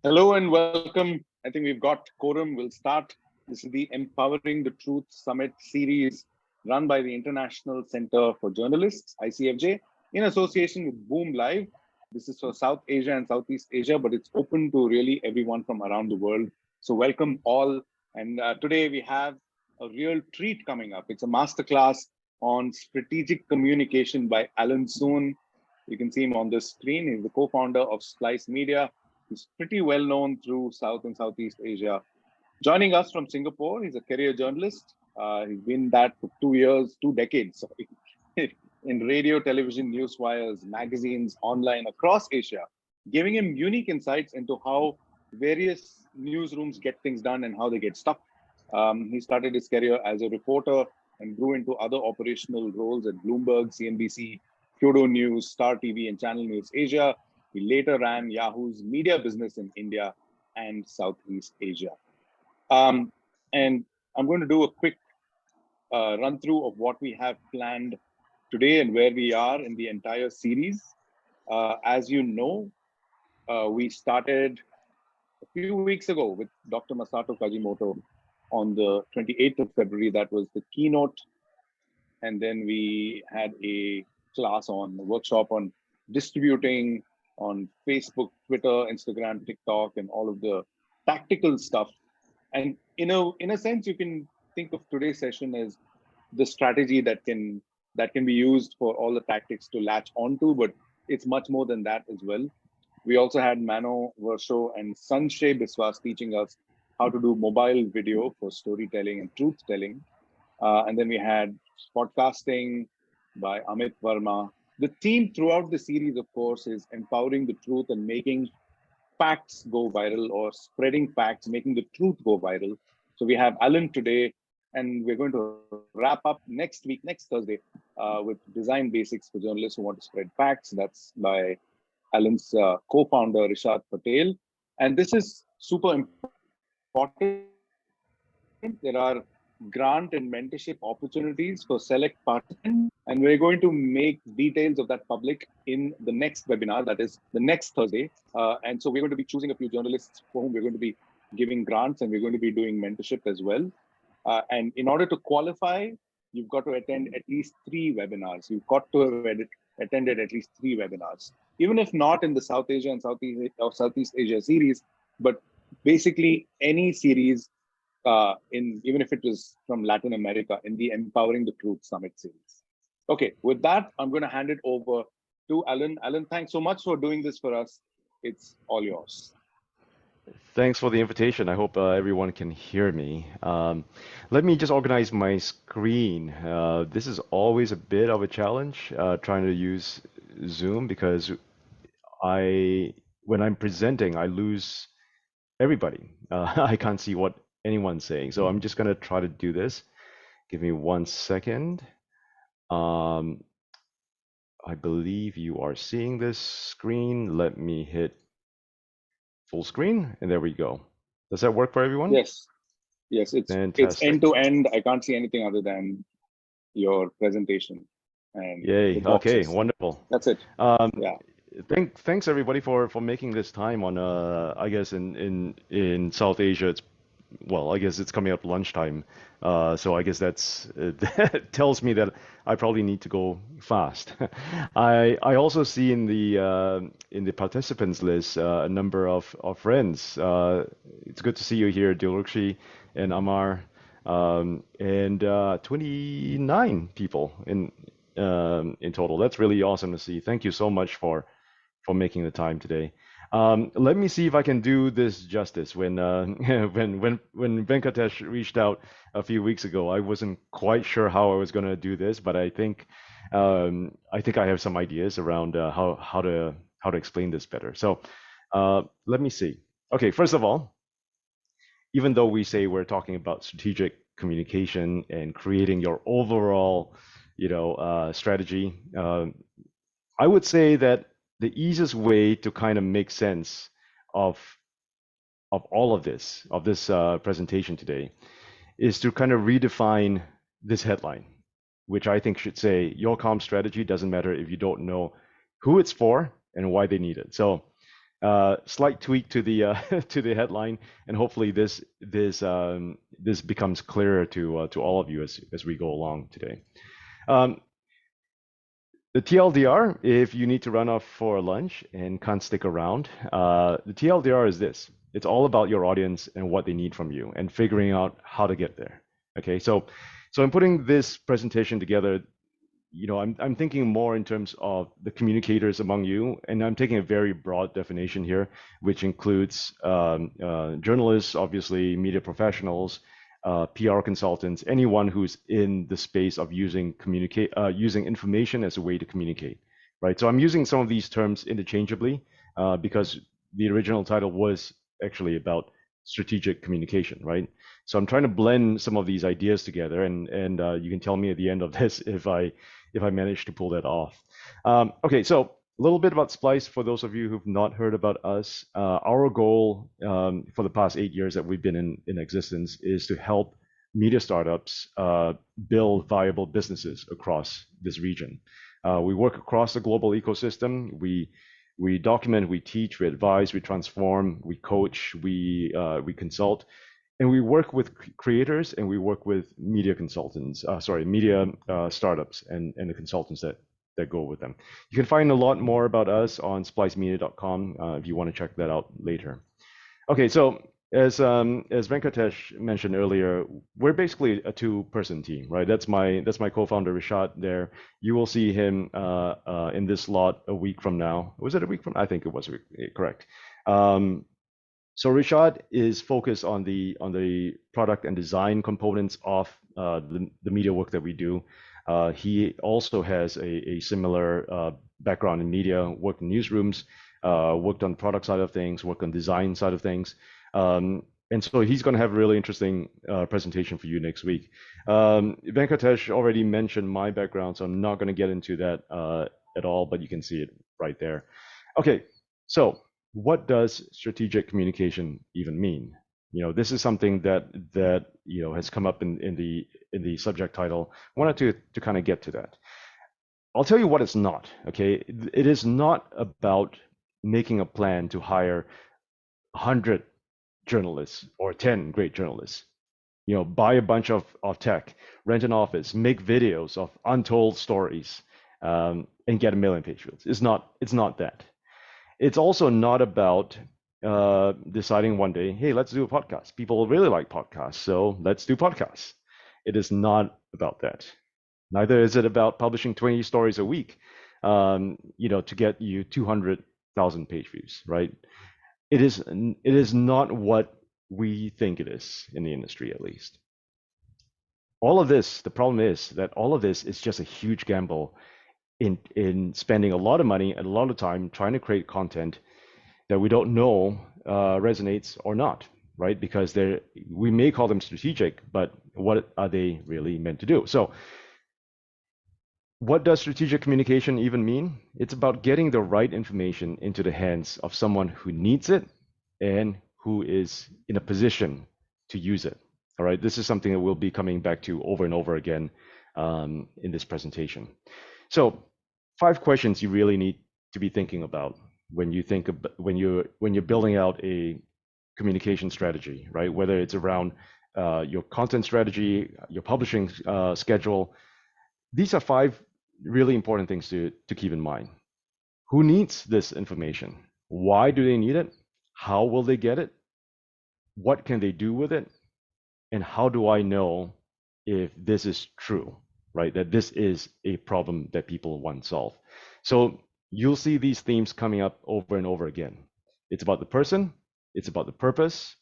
Hello and welcome. I think we've got quorum. We'll start. This is the Empowering the Truth Summit series run by the International Center for Journalists, ICFJ, in association with Boom Live. This is for South Asia and Southeast Asia, but it's open to really everyone from around the world. So, welcome all. And today we have a real treat coming up. It's a masterclass on strategic communication by Alan Soon. You can see him on the screen. He's the co founder of Splice Media. He's pretty well known through South and Southeast Asia. Joining us from Singapore, he's a career journalist. He's been that for 2 years, 2 decades, sorry, in radio, television, news wires, magazines, online across Asia, giving him unique insights into how various newsrooms get things done and how they get stuck. He started his career as a reporter and grew into other operational roles at Bloomberg, CNBC, Kyodo News, Star TV, and Channel NewsAsia. He later ran Yahoo's media business in India and Southeast Asia. Um, and I'm going to do a quick run through of what we have planned today and where we are in the entire series. As you know, we started a few weeks ago with Dr. Masato Kajimoto on the 28th of February. That was the keynote. And then we had a workshop on distributing on Facebook, Twitter, Instagram, TikTok, and all of the tactical stuff. And in a sense, you can think of today's session as the strategy that can be used for all the tactics to latch onto, but it's much more than that as well. We also had Mano Versho and Sanshay Biswas teaching us how to do mobile video for storytelling and truth telling. And then we had podcasting by Amit Verma. The theme throughout the series, of course, is empowering the truth and making facts go viral, or spreading facts, making the truth go viral. So we have Alan today, and we're going to wrap up next week, next Thursday, with Design Basics for Journalists Who Want to Spread Facts. That's by Alan's co-founder, Rishad Patel. And this is super important. There are grant and mentorship opportunities for select participants, and we're going to make details of that public in the next webinar, that is the next Thursday. And so we're going to be choosing a few journalists for whom we're going to be giving grants, and we're going to be doing mentorship as well. And in order to qualify, you've got to attend at least 3 webinars. You've got to have attended at least 3 webinars, even if not in the South Asia and Southeast Asia series, but basically any series, even if it was from Latin America, in the Empowering the Truth Summit series. Okay, with that, I'm going to hand it over to Alan. Alan, thanks so much for doing this for us. It's all yours. Thanks for the invitation. I hope everyone can hear me. Let me just organize my screen. This is always a bit of a challenge trying to use Zoom, because when I'm presenting, I lose everybody. I can't see what anyone's saying. So I'm just going to try to do this. Give me 1 second. I believe you are seeing this screen. Let me hit full screen, and there we go. Does that work for everyone? Yes. Yes, it's end to end. I can't see anything other than your presentation. And yay! Okay, wonderful. That's it. Yeah. Thanks everybody for making this time on I guess in South Asia it's, well, I guess it's coming up lunchtime, so I guess that tells me that I probably need to go fast. I also see in the participants list a number of friends. It's good to see you here, Dilrukshi and Amar, and 29 people in total. That's really awesome to see. Thank you so much for making the time today. Let me see if I can do this justice. When Venkatesh reached out a few weeks ago, I wasn't quite sure how I was going to do this, but I think I have some ideas around how to explain this better. So let me see. Okay, first of all, even though we say we're talking about strategic communication and creating your overall, strategy, I would say that the easiest way to kind of make sense of all of this, presentation today, is to kind of redefine this headline, which I think should say, your comm strategy doesn't matter if you don't know who it's for and why they need it. So Slight tweak to the to the headline, and hopefully this becomes clearer to all of you as we go along today. The TLDR, if you need to run off for lunch and can't stick around, the TLDR is this. It's all about your audience and what they need from you and figuring out how to get there. Okay, so I'm putting this presentation together. I'm thinking more in terms of the communicators among you, and I'm taking a very broad definition here, which includes journalists, obviously, media professionals, PR consultants, anyone who's in the space of using information as a way to communicate, right? So I'm using some of these terms interchangeably because the original title was actually about strategic communication, right? So I'm trying to blend some of these ideas together, and you can tell me at the end of this if I manage to pull that off. Okay, so a little bit about Splice for those of you who've not heard about us. Our goal for the past 8 years that we've been in existence is to help media startups build viable businesses across this region. We work across the global ecosystem. We document, we teach, we advise, we transform, we coach, we consult, and we work with creators and we work with media consultants, media startups and the consultants that go with them. You can find a lot more about us on splicemedia.com if you want to check that out later. Okay, so as Venkatesh mentioned earlier, we're basically a two-person team, right? That's my co-founder Rishad there. You will see him in this slot a week from now. Was it a week from? I think it was correct. So Rishad is focused on the product and design components of the media work that we do. He also has a similar background in media, worked in newsrooms, worked on product side of things, worked on design side of things. And so he's going to have a really interesting presentation for you next week. Venkatesh already mentioned my background, so I'm not going to get into that at all, but you can see it right there. Okay, so what does strategic communication even mean? This is something that has come up in the subject title. I wanted to kind of get to that. I'll tell you what it's not. Okay, it is not about making a plan to hire 100 journalists or 10 great journalists. Buy a bunch of tech, rent an office, make videos of untold stories, and get 1 million page views. It's not that. It's also not about deciding one day, hey, let's do a podcast. People really like podcasts, so let's do podcasts. It is not about that. Neither is it about publishing 20 stories a week, to get you 200,000 page views, right? It is not what we think it is in the industry, at least. All of this, the problem is that all of this is just a huge gamble in spending a lot of money and a lot of time trying to create content that we don't know resonates or not, right? Because we may call them strategic, but what are they really meant to do? So what does strategic communication even mean? It's about getting the right information into the hands of someone who needs it and who is in a position to use it. All right, this is something that we'll be coming back to over and over again in this presentation. So 5 questions you really need to be thinking about when you're building out a communication strategy, right? Whether it's around your content strategy, your publishing schedule. These are 5 really important things to keep in mind. Who needs this information? Why do they need it? How will they get it? What can they do with it? And how do I know if this is true, right? That this is a problem that people want solved. So you'll see these themes coming up over and over again. It's about the person, it's about the purpose,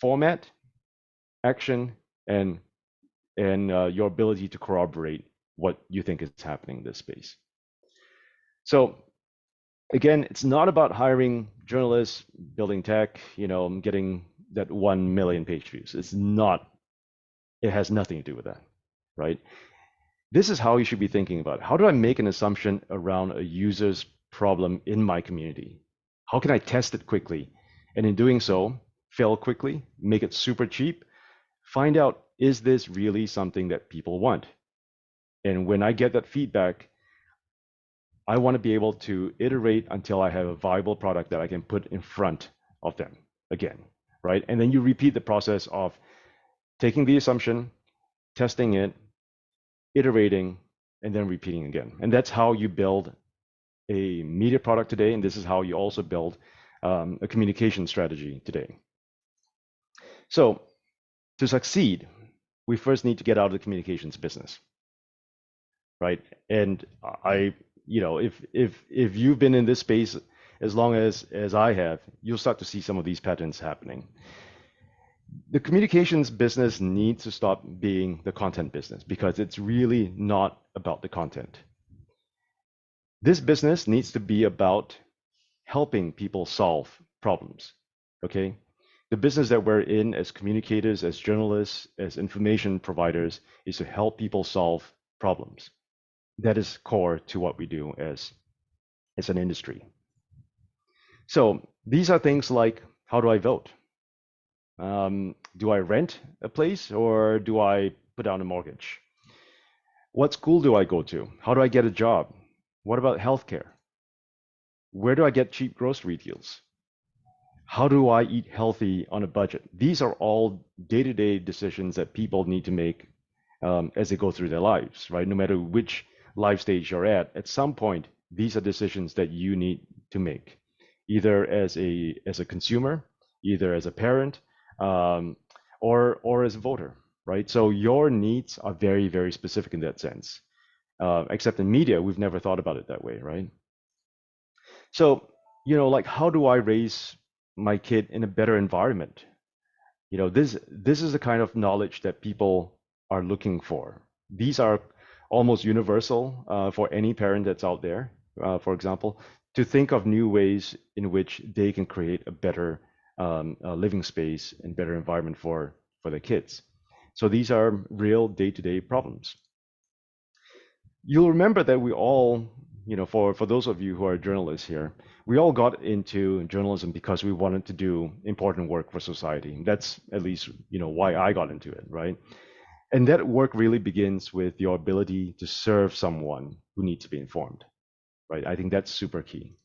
format, action, and your ability to corroborate what you think is happening in this space. So again, it's not about hiring journalists, building tech, getting that 1 million page views. It has nothing to do with that, right? This is how you should be thinking about it. How do I make an assumption around a user's problem in my community? How can I test it quickly? And in doing so, fail quickly, make it super cheap, find out, is this really something that people want? And when I get that feedback, I want to be able to iterate until I have a viable product that I can put in front of them again, right? And then you repeat the process of taking the assumption, testing it, iterating, and then repeating again. And that's how you build a media product today. And this is how you also build a communication strategy today. So to succeed, we first need to get out of the communications business, right? And if you've been in this space as long as I have, you'll start to see some of these patterns happening. The communications business needs to stop being the content business because it's really not about the content. This business needs to be about helping people solve problems, okay? The business that we're in as communicators, as journalists, as information providers is to help people solve problems. That is core to what we do as an industry. So these are things like, how do I vote? Do I rent a place or do I put down a mortgage? What school do I go to? How do I get a job? What about healthcare? Where do I get cheap grocery deals? How do I eat healthy on a budget? These are all day-to-day decisions that people need to make as they go through their lives, right? No matter which life stage you're at some point, these are decisions that you need to make, either as a consumer, either as a parent, or as a voter, right? So your needs are very, very specific in that sense. Except in media, we've never thought about it that way, right? So, like, how do I raise my kid in a better environment? This is the kind of knowledge that people are looking for. These are almost universal for any parent that's out there, for example, to think of new ways in which they can create a better living space and better environment for their kids. So these are real day-to-day problems. You'll remember that we all, for those of you who are journalists here, we all got into journalism because we wanted to do important work for society. That's at least, why I got into it, right? And that work really begins with your ability to serve someone who needs to be informed, right? I think that's super key.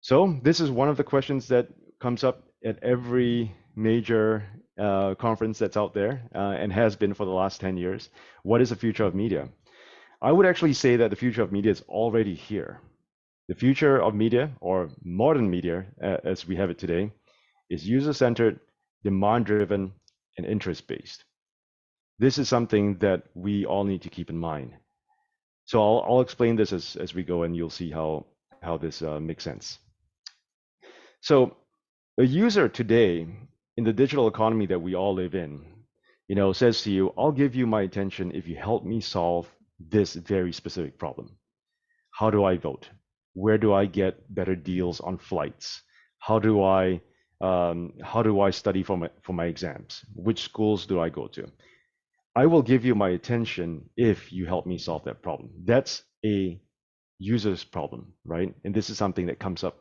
So this is one of the questions that comes up at every major conference that's out there and has been for the last 10 years. What is the future of media? I would actually say that the future of media is already here. The future of media, or modern media as we have it today, is user-centered, demand-driven, and interest-based. This is something that we all need to keep in mind. So I'll explain this as we go, and you'll see how this makes sense. So a user today in the digital economy that we all live in, says to you, I'll give you my attention if you help me solve this very specific problem. How do I vote? Where do I get better deals on flights? How do I study for my exams? Which schools do I go to? I will give you my attention if you help me solve that problem. That's a user's problem, right? And this is something that comes up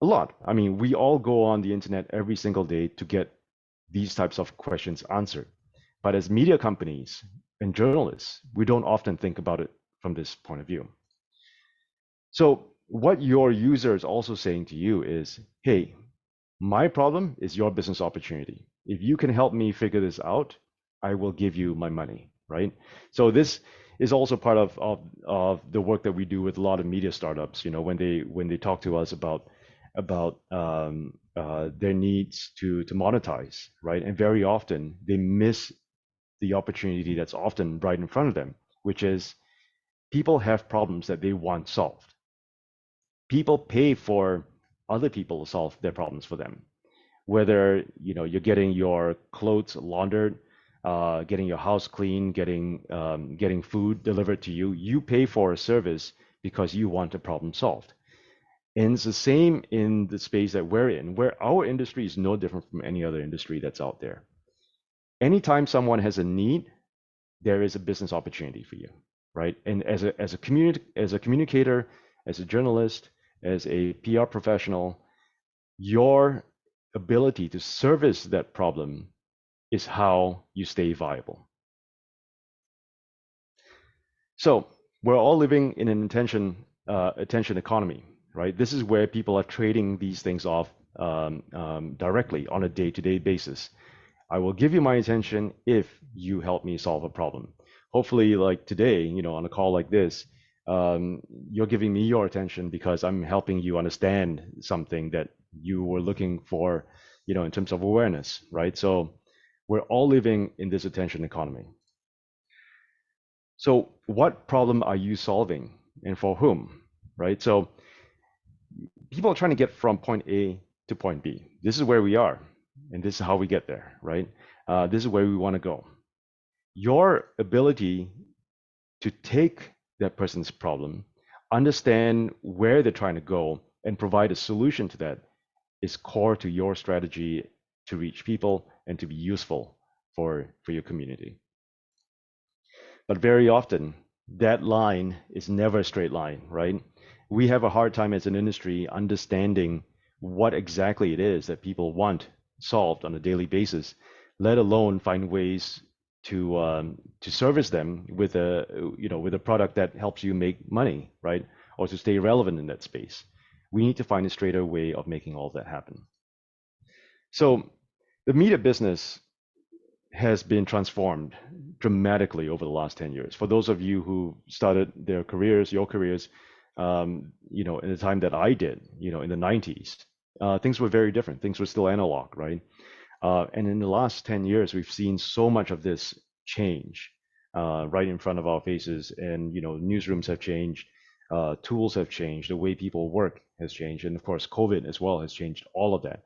a lot. I mean, we all go on the internet every single day to get these types of questions answered. But as media companies and journalists, we don't often think about it from this point of view. So what your user is also saying to you is, hey, my problem is your business opportunity. If you can help me figure this out, I will give you my money, right? So this is also part of the work that we do with a lot of media startups. When they talk to us about their needs to monetize, right? And very often they miss the opportunity that's often right in front of them, which is people have problems that they want solved. People pay for other people to solve their problems for them. Whether you're getting your clothes laundered, getting your house clean, getting food delivered to you, you pay for a service because you want a problem solved. And it's the same in the space that we're in, where our industry is no different from any other industry that's out there. Anytime someone has a need, there is a business opportunity for you, right? And as a communicator, as a journalist, as a PR professional, your ability to service that problem is how you stay viable. So we're all living in an attention economy, right? This is where people are trading these things off directly on a day-to-day basis. I will give you my attention if you help me solve a problem. Hopefully, like today, on a call like this, you're giving me your attention because I'm helping you understand something that you were looking for, in terms of awareness, right? So we're all living in this attention economy. So what problem are you solving and for whom, right? So people are trying to get from point A to point B. This is where we are, and this is how we get there, right? This is where we want to go. Your ability to take that person's problem, understand where they're trying to go, and provide a solution to that is core to your strategy to reach people and to be useful for your community. But very often, that line is never a straight line, right? We have a hard time as an industry understanding what exactly it is that people want solved on a daily basis, let alone find ways to service them with a product that helps you make money, right? Or to stay relevant in that space. We need to find a straighter way of making all of that happen. So the media business has been transformed dramatically over the last 10 years. For those of you who started your careers, in the time that I did, in the 90s, things were very different. Things were still analog, right? And in the last 10 years, we've seen so much of this change right in front of our faces. And, newsrooms have changed, tools have changed, the way people work has changed. And of course, COVID as well has changed all of that.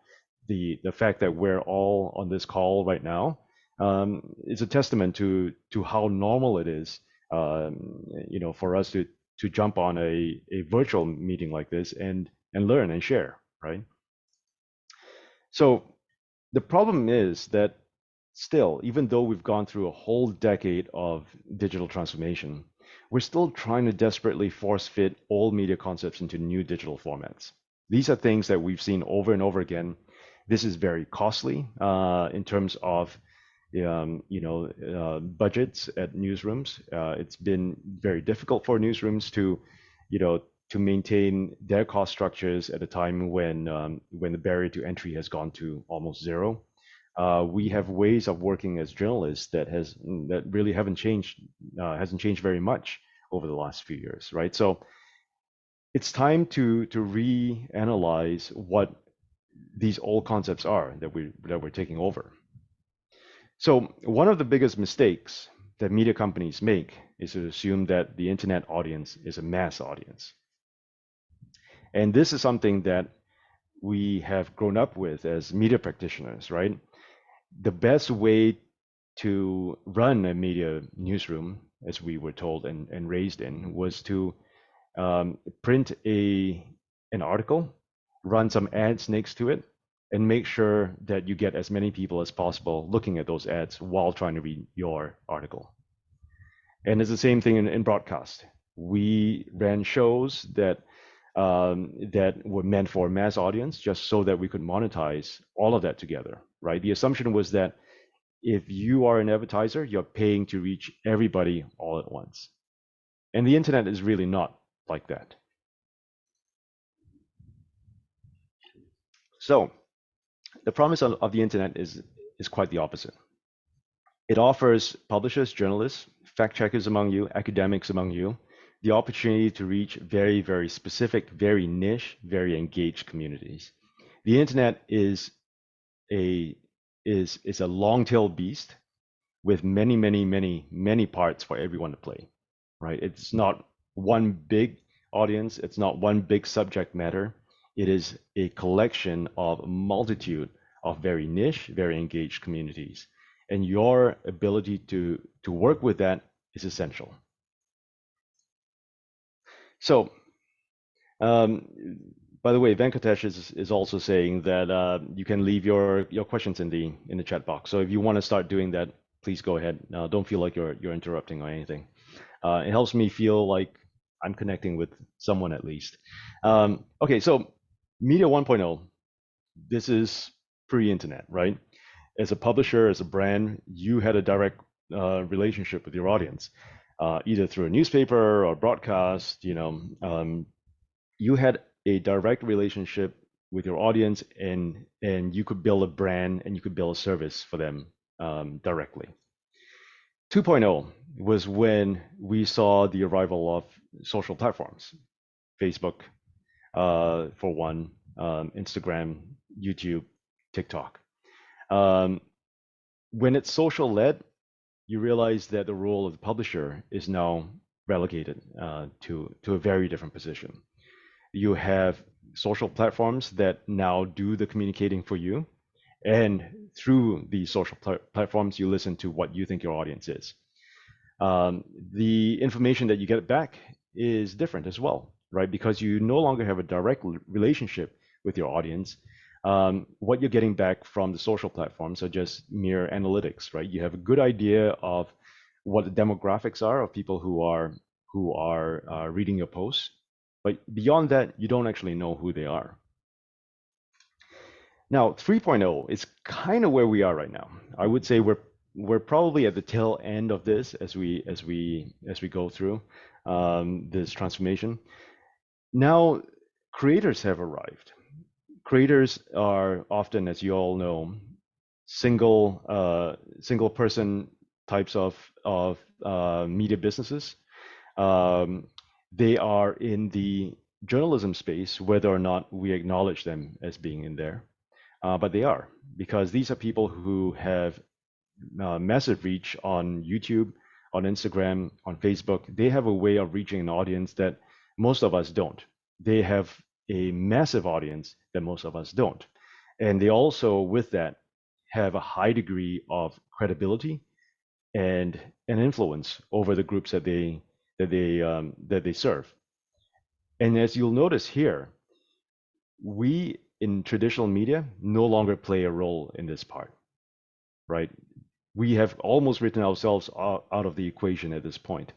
The fact that we're all on this call right now is a testament to how normal it is, for us to jump on a virtual meeting like this and learn and share, right? So the problem is that still, even though we've gone through a whole decade of digital transformation, we're still trying to desperately force fit old media concepts into new digital formats. These are things that we've seen over and over again. This is very costly in terms of budgets at newsrooms. It's been very difficult for newsrooms to maintain their cost structures at a time when the barrier to entry has gone to almost zero. We have ways of working as journalists that really hasn't changed very much over the last few years, right? So it's time to reanalyze what these old concepts are that we're taking over. So one of the biggest mistakes that media companies make is to assume that the internet audience is a mass audience. And this is something that we have grown up with as media practitioners, right? The best way to run a media newsroom, as we were told and raised in, was to print an article, run some ads next to it, and make sure that you get as many people as possible looking at those ads while trying to read your article. And it's the same thing in broadcast. We ran shows that were meant for a mass audience just so that we could monetize all of that together, right? The assumption was that if you are an advertiser, you're paying to reach everybody all at once. And the internet is really not like that. So the promise of the internet is quite the opposite. It offers publishers, journalists, fact checkers among you, academics among you, the opportunity to reach very, very specific, very niche, very engaged communities. The internet is a long-tailed beast with many, many, many, many parts for everyone to play, right? It's not one big audience. It's not one big subject matter. It is a collection of a multitude of very niche, very engaged communities. And your ability to work with that is essential. So, by the way, Venkatesh is also saying that you can leave your questions in the chat box. So if you want to start doing that, please go ahead. Don't feel like you're interrupting or anything. It helps me feel like I'm connecting with someone at least. Okay, so Media 1.0, this is pre-internet, right? As a publisher, as a brand, you had a direct relationship with your audience. either through a newspaper or broadcast, you had a direct relationship with your audience, and you could build a brand and you could build a service for them directly. 2.0 was when we saw the arrival of social platforms, Facebook, for one, Instagram, YouTube, TikTok. When it's social led, you realize that the role of the publisher is now relegated to a very different position. You have social platforms that now do the communicating for you, and through these social platforms, you listen to what you think your audience is. The information that you get back is different as well, right? Because you no longer have a direct relationship with your audience. What you're getting back from the social platforms are just mere analytics, right? You have a good idea of what the demographics are of people who are reading your posts, but beyond that, you don't actually know who they are. Now, 3.0 is kind of where we are right now. I would say we're probably at the tail end of this as we go through this transformation. Now, creators have arrived. Creators are often, as you all know, single person types of media businesses. They are in the journalism space, whether or not we acknowledge them as being in there. But they are, because these are people who have massive reach on YouTube, on Instagram, on Facebook. They have a way of reaching an audience that most of us don't. They have a massive audience that most of us don't. And they also, with that, have a high degree of credibility and an influence over the groups that they serve. And as you'll notice here, we in traditional media no longer play a role in this part, right? We have almost written ourselves out of the equation at this point.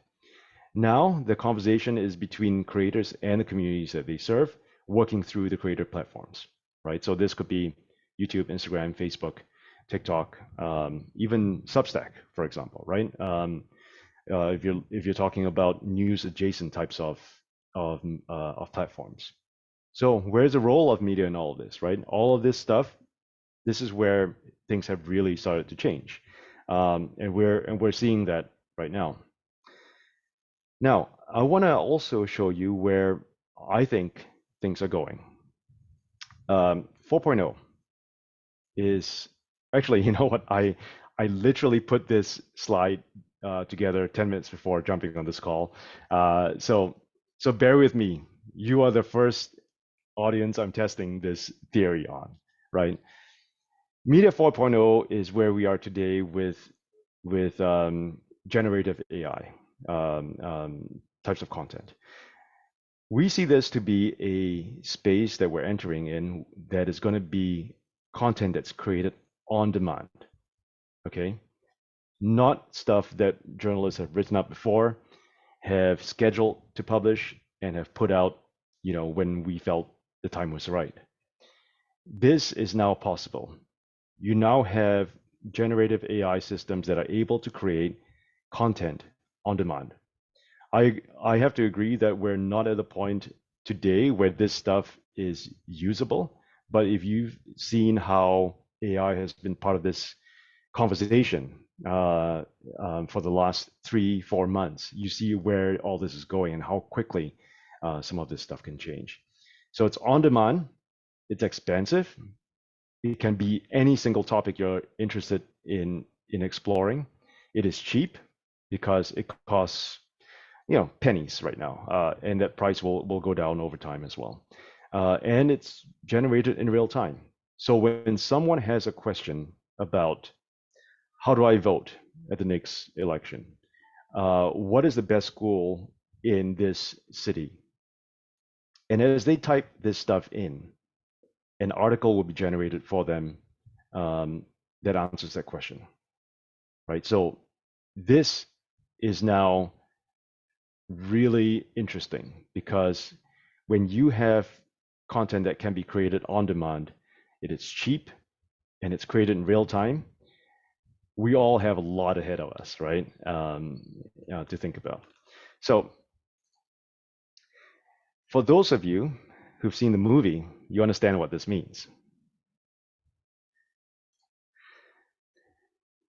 Now the conversation is between creators and the communities that they serve, working through the creator platforms, right? So this could be YouTube, Instagram, Facebook, TikTok, even Substack, for example, right? If you're talking about news adjacent types of platforms. So where's the role of media in all of this, right? All of this stuff, this is where things have really started to change, and we're seeing that right now. Now, I want to also show you where I think things are going. 4.0 is actually, you know what? I literally put this slide together 10 minutes before jumping on this call. So bear with me. You are the first audience I'm testing this theory on, right? Media 4.0 is where we are today with generative AI types of content. We see this to be a space that we're entering in that is going to be content that's created on demand, okay? Not stuff that journalists have written up before, have scheduled to publish, and have put out, when we felt the time was right. This is now possible. You now have generative AI systems that are able to create content on demand. I have to agree that we're not at the point today where this stuff is usable, but if you've seen how AI has been part of this conversation for the last 3-4 months, you see where all this is going and how quickly some of this stuff can change. So it's on demand, it's expensive, it can be any single topic you're interested in exploring. It is cheap because it costs pennies right now, and that price will go down over time as well. And it's generated in real time. So when someone has a question about how do I vote at the next election, what is the best school in this city, and as they type this stuff in, an article will be generated for them that answers that question, right? So this is now really interesting because when you have content that can be created on demand, it is cheap and it's created in real time. we all have a lot ahead of us, right? To think about. So for those of you who've seen the movie, you understand what this means.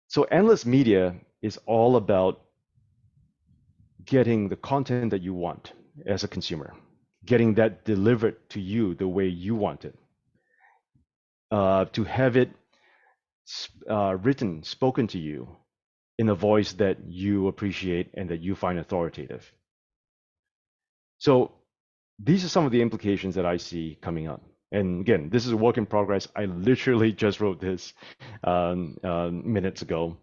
So endless media is all about getting the content that you want as a consumer, getting that delivered to you the way you want it, to have it written, spoken to you in a voice that you appreciate and that you find authoritative. So these are some of the implications that I see coming up. And again, this is a work in progress. I literally just wrote this minutes ago.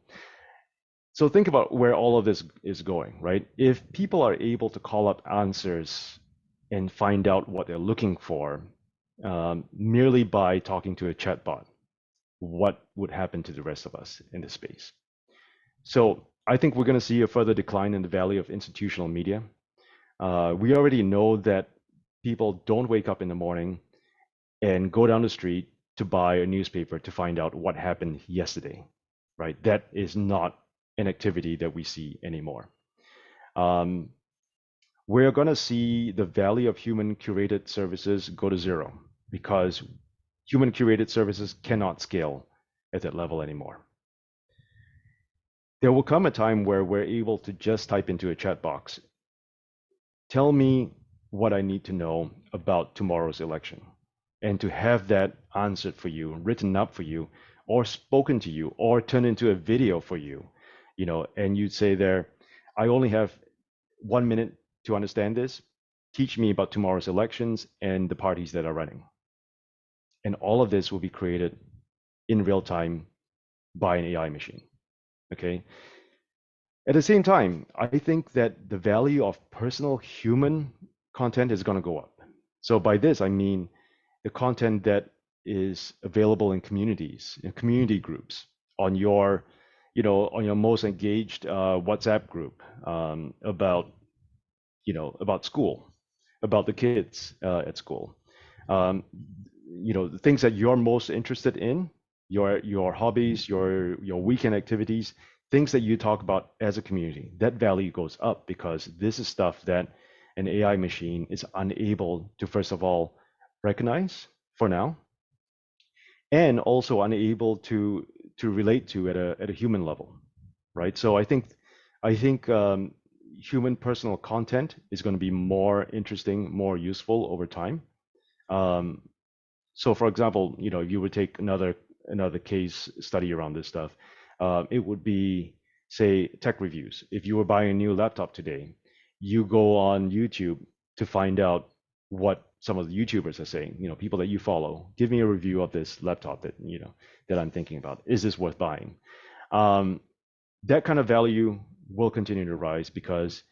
So think about where all of this is going, right? If people are able to call up answers and find out what they're looking for merely by talking to a chatbot, what would happen to the rest of us in this space? So I think we're going to see a further decline in the value of institutional media. We already know that people don't wake up in the morning and go down the street to buy a newspaper to find out what happened yesterday, right? That is not an activity that we see anymore. We're going to see the value of human curated services go to zero because human curated services cannot scale at that level anymore. There will come a time where we're able to just type into a chat box, tell me what I need to know about tomorrow's election, and to have that answered for you, written up for you, or spoken to you, or turned into a video for you, and you'd say there, I only have 1 minute to understand this. Teach me about tomorrow's elections and the parties that are running. And all of this will be created in real time by an AI machine. Okay. At the same time, I think that the value of personal human content is going to go up. So by this, I mean the content that is available in communities, in community groups, on your, on your most engaged WhatsApp group about school, about the kids at school, the things that you're most interested in, your hobbies, your weekend activities, things that you talk about as a community. That value goes up because this is stuff that an AI machine is unable to, first of all, recognize for now, and also unable to relate to at a human level, right? So I think human personal content is going to be more interesting, more useful over time. So for example, if you would take another case study around this stuff, it would be, say, tech reviews. If you were buying a new laptop today, you go on YouTube to find out what some of the YouTubers are saying, people that you follow. Give me a review of this laptop that I'm thinking about. Is this worth buying? That kind of value will continue to rise because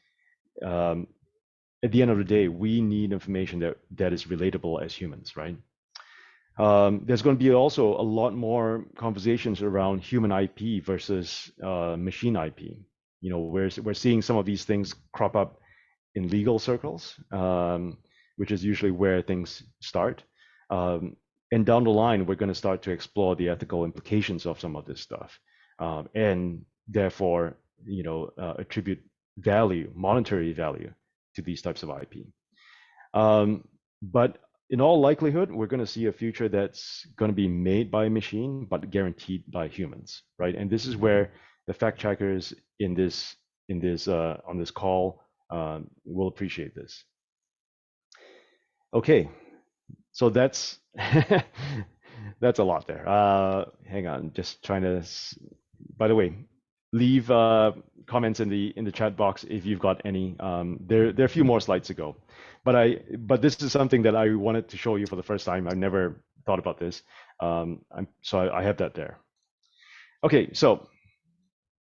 at the end of the day, we need information that is relatable as humans, right? There's going to be also a lot more conversations around human IP versus machine IP. We're seeing some of these things crop up in legal circles, which is usually where things start. And down the line, we're going to start to explore the ethical implications of some of this stuff, and therefore, attribute value, monetary value, to these types of IP. But in all likelihood, we're going to see a future that's going to be made by a machine, but guaranteed by humans, right? And this is where the fact checkers on this call will appreciate this. Okay, so that's that's a lot there. Hang on, just trying to. By the way, leave comments in the chat box if you've got any. There are a few more slides to go, but this is something that I wanted to show you for the first time. I've never thought about this, so I have that there. Okay, so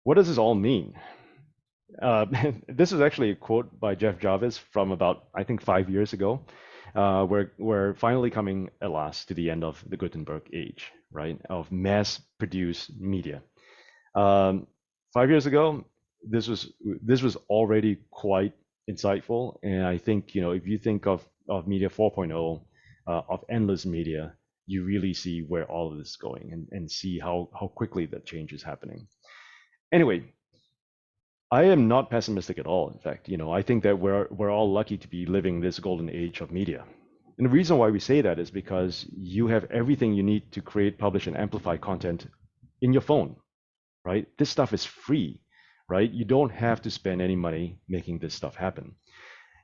what does this all mean? This is actually a quote by Jeff Jarvis from about, I think, 5 years ago. We're finally coming at last to the end of the Gutenberg age, right? Of mass-produced media. 5 years ago, this was already quite insightful, and I think if you think of media 4.0, of endless media, you really see where all of this is going and see how quickly that change is happening. Anyway, I am not pessimistic at all. In fact, I think that we're all lucky to be living this golden age of media. And the reason why we say that is because you have everything you need to create, publish, and amplify content in your phone, right? This stuff is free, right? You don't have to spend any money making this stuff happen.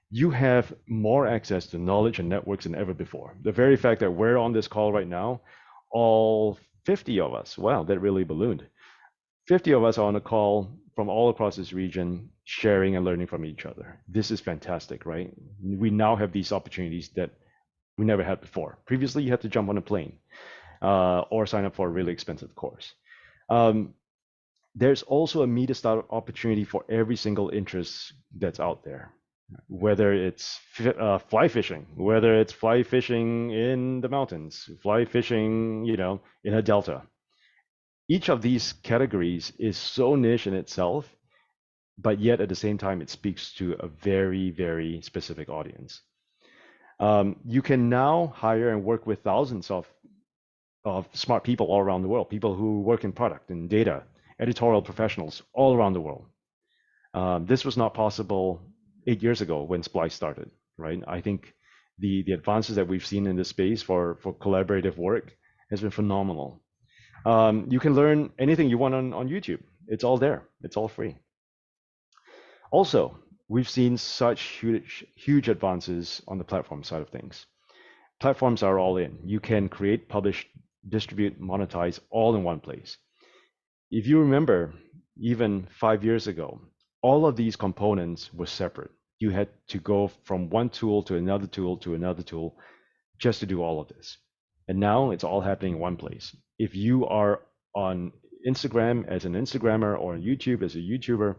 You have more access to knowledge and networks than ever before. The very fact that we're on this call right now, all 50 of us, wow, that really ballooned. 50 of us are on a call from all across this region, sharing and learning from each other. This is fantastic, right? We now have these opportunities that we never had before. Previously, you had to jump on a plane or sign up for a really expensive course. There's also a media start opportunity for every single interest that's out there, whether it's fly fishing, whether it's fly fishing in the mountains, fly fishing, in a delta. Each of these categories is so niche in itself, but yet at the same time, it speaks to a very, very specific audience. You can now hire and work with thousands of smart people all around the world, people who work in product and data, editorial professionals all around the world. This was not possible 8 years ago when Splice started, right? I think the advances that we've seen in this space for collaborative work has been phenomenal. You can learn anything you want on YouTube. It's all there. It's all free. Also, we've seen such huge advances on the platform side of things. Platforms are all in. You can create, publish, distribute, monetize all in one place. If you remember, even 5 years ago, all of these components were separate. You had to go from one tool to another tool to another tool just to do all of this. And now it's all happening in one place. If you are on Instagram as an Instagrammer or on YouTube as a YouTuber,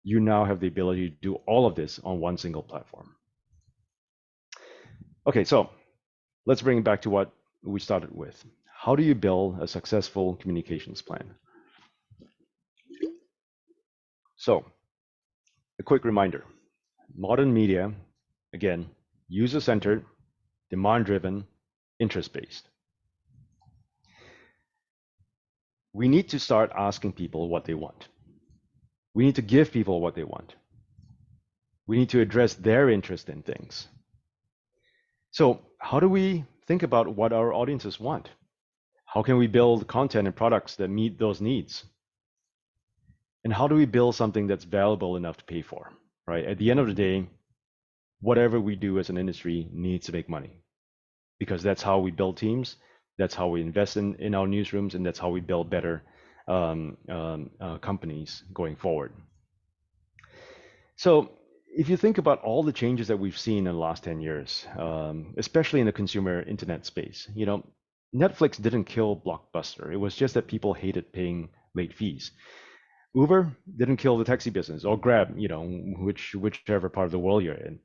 you now have the ability to do all of this on one single platform. Okay, so let's bring it back to what we started with. How do you build a successful communications plan? So, a quick reminder. Modern media, again, user-centered, demand-driven, interest-based. We need to start asking people what they want. We need to give people what they want. We need to address their interest in things. So how do we think about what our audiences want? How can we build content and products that meet those needs? And how do we build something that's valuable enough to pay for, right? At the end of the day, whatever we do as an industry needs to make money, because that's how we build teams, that's how we invest in our newsrooms, and that's how we build better companies going forward. So if you think about all the changes that we've seen in the last 10 years, especially in the consumer internet space, Netflix didn't kill Blockbuster. It was just that people hated paying late fees. Uber didn't kill the taxi business, or Grab, whichever part of the world you're in.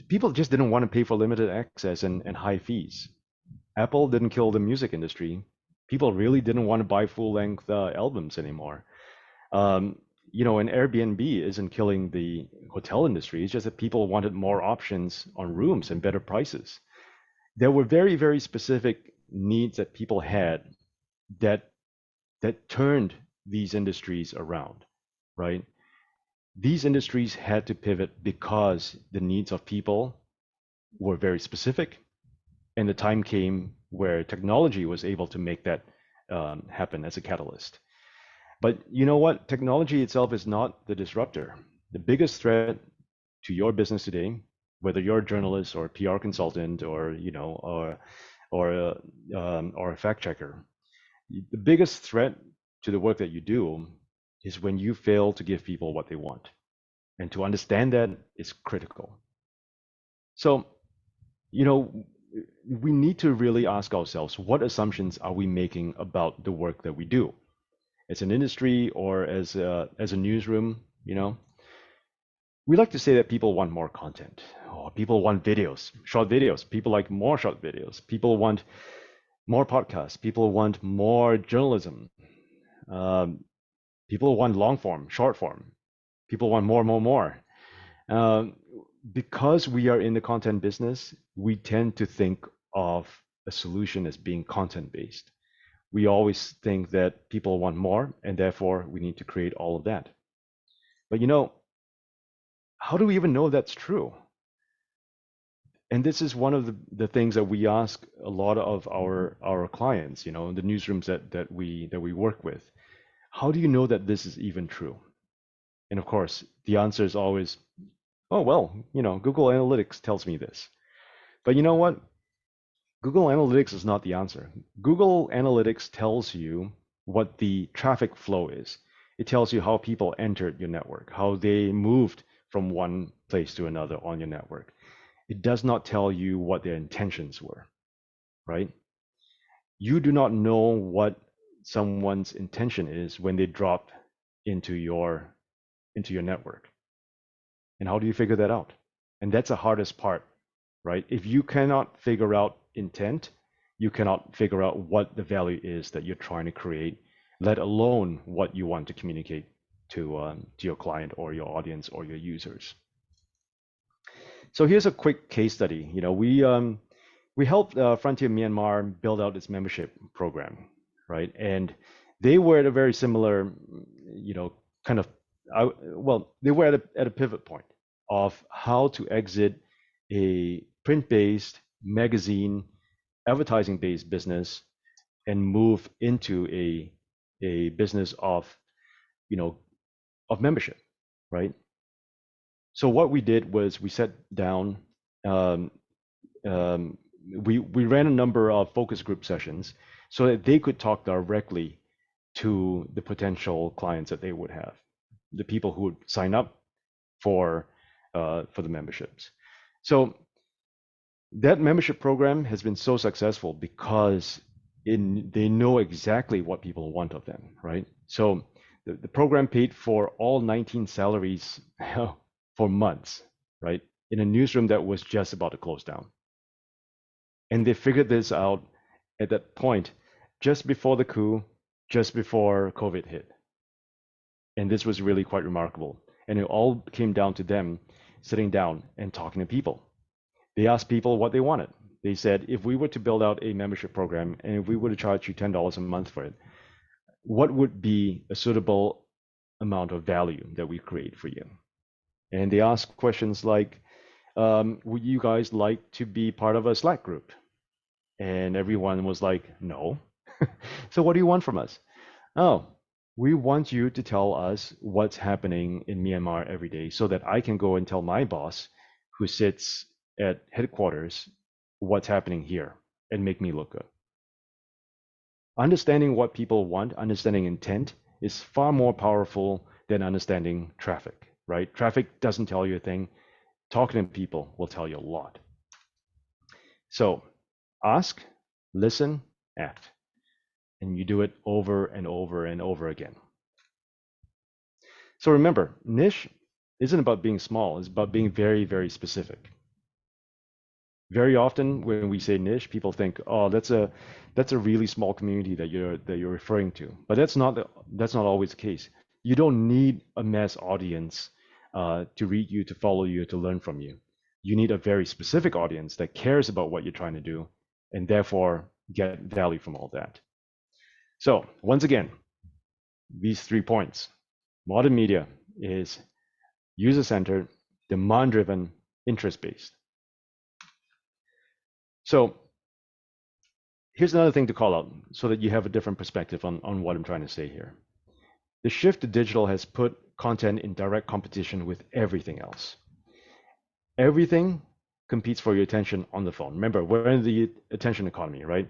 People just didn't want to pay for limited access and high fees. Apple didn't kill the music industry. People really didn't want to buy full-length albums anymore. And Airbnb isn't killing the hotel industry. It's just that people wanted more options on rooms and better prices. There were very, very specific needs that people had that turned these industries around, right? These industries had to pivot because the needs of people were very specific, and the time came where technology was able to make that happen as a catalyst. But you know what? Technology itself is not the disruptor. The biggest threat to your business today, whether you're a journalist or a PR consultant or a fact checker, the biggest threat to the work that you do is when you fail to give people what they want. And to understand that is critical. So, we need to really ask ourselves, what assumptions are we making about the work that we do? As an industry or as a newsroom, we like to say that people want more content, or people want videos, short videos. People like more short videos. People want more podcasts. People want more journalism. People want long form, short form. People want more. Because we are in the content business, we tend to think of a solution as being content based. we always think that people want more, and therefore we need to create all of that. But how do we even know that's true? And this is one of the things that we ask a lot of our clients, the newsrooms that we work with. How do you know that this is even true? And of course, the answer is always, oh well, Google Analytics tells me this. But you know what? Google Analytics is not the answer. Google Analytics tells you what the traffic flow is. It tells you how people entered your network, how they moved from one place to another on your network. It does not tell you what their intentions were, right? You do not know what someone's intention is when they drop into your network. And how do you figure that out? And that's the hardest part, right? If you cannot figure out intent, you cannot figure out what the value is that you're trying to create, let alone what you want to communicate to your client or your audience or your users. So here's a quick case study. We helped Frontier Myanmar build out its membership program, right? And they were at a very similar, kind of, they were at a pivot point of how to exit a print-based magazine, advertising-based business, and move into a business of membership, right? So what we did was we sat down. We ran a number of focus group sessions so that they could talk directly to the potential clients that they would have, the people who would sign up for the memberships. So that membership program has been so successful because they know exactly what people want of them, right? So the program paid for all 19 salaries for months, right? In a newsroom that was just about to close down. And they figured this out at that point, just before the coup, just before COVID hit. And this was really quite remarkable. And it all came down to them sitting down and talking to people. They asked people what they wanted. They said, if we were to build out a membership program and if we were to charge you $10 a month for it, what would be a suitable amount of value that we create for you? And they asked questions like, would you guys like to be part of a Slack group? And everyone was like, no. So what do you want from us? Oh, we want you to tell us what's happening in Myanmar every day so that I can go and tell my boss who sits at headquarters what's happening here and make me look good. Understanding what people want, understanding intent is far more powerful than understanding traffic, right? Traffic doesn't tell you a thing. Talking to people will tell you a lot. So ask, listen, act. And you do it over and over and over again. So remember, niche isn't about being small, it's about being very, very specific. Very often when we say niche, people think, oh, that's a really small community that you're referring to. But that's not always the case. You don't need a mass audience to read you, to follow you, to learn from you. You need a very specific audience that cares about what you're trying to do and therefore get value from all that. So once again, these 3 points. Modern media is user-centered, demand-driven, interest-based. So here's another thing to call out so that you have a different perspective on what I'm trying to say here. The shift to digital has put content in direct competition with everything else. Everything competes for your attention on the phone. Remember, we're in the attention economy, right?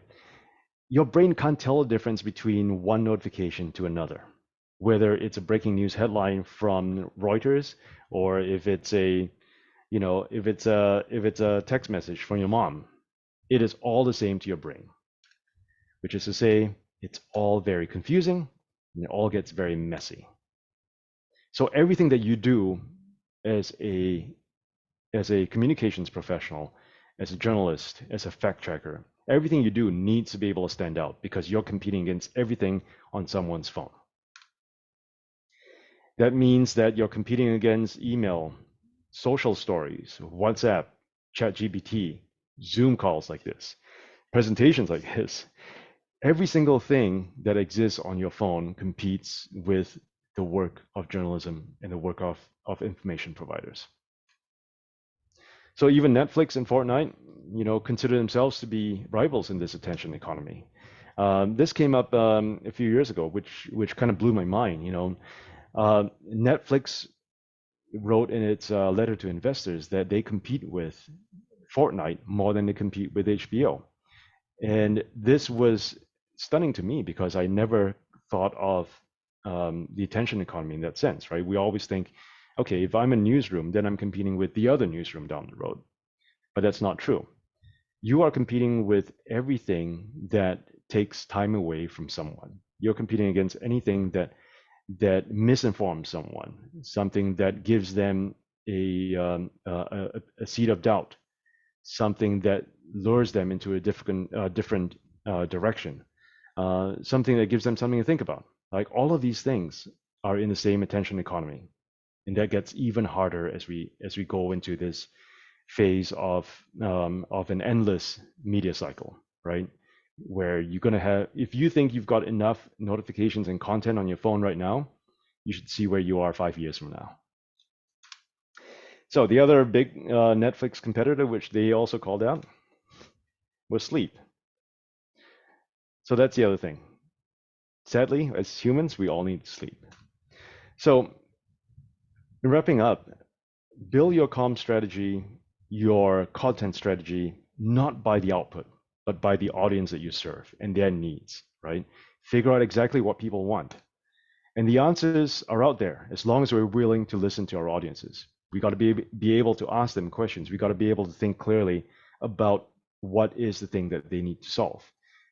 Your brain can't tell the difference between one notification to another, whether it's a breaking news headline from Reuters or if it's a text message from your mom. It is all the same to your brain, which is to say, it's all very confusing and it all gets very messy. So everything that you do as a communications professional, as a journalist, as a fact checker, everything you do needs to be able to stand out because you're competing against everything on someone's phone. That means that you're competing against email, social stories, WhatsApp, ChatGPT, Zoom calls like this, presentations like this. every single thing that exists on your phone competes with the work of journalism and the work of information providers. So even Netflix and Fortnite, consider themselves to be rivals in this attention economy. This came up a few years ago, which kind of blew my mind. Netflix wrote in its letter to investors that they compete with Fortnite more than they compete with HBO. And this was stunning to me because I never thought of the attention economy in that sense, right? We always think, okay, if I'm a newsroom, then I'm competing with the other newsroom down the road. But that's not true. You are competing with everything that takes time away from someone. You're competing against anything that misinforms someone, something that gives them a seed of doubt, something that lures them into a different direction, something that gives them something to think about. Like all of these things are in the same attention economy, and that gets even harder as we go into this phase of an endless media cycle, right? Where you're gonna have, if you think you've got enough notifications and content on your phone right now, you should see where you are 5 years from now. So the other big Netflix competitor, which they also called out, was sleep. So that's the other thing. Sadly, as humans, we all need sleep. So wrapping up, build your comm strategy, your content strategy, not by the output, but by the audience that you serve and their needs, right? Figure out exactly what people want. And the answers are out there as long as we're willing to listen to our audiences. We got to be able to ask them questions. We got to be able to think clearly about what is the thing that they need to solve.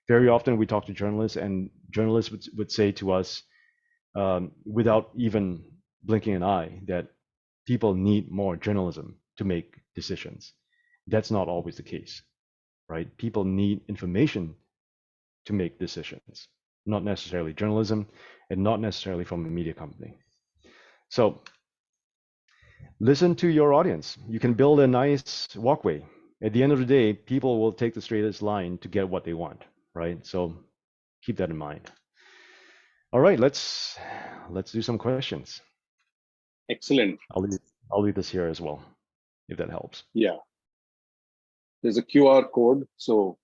Very often we talk to journalists, and journalists would say to us, without even blinking an eye, that people need more journalism to make decisions. That's not always the case, right? People need information to make decisions, not necessarily journalism, and not necessarily from a media company. So listen to your audience. You can build a nice walkway. At the end of the day, people will take the straightest line to get what they want, right? So keep that in mind. All right, let's do some questions. Excellent. I'll leave this here as well, if that helps. Yeah. There's a QR code, so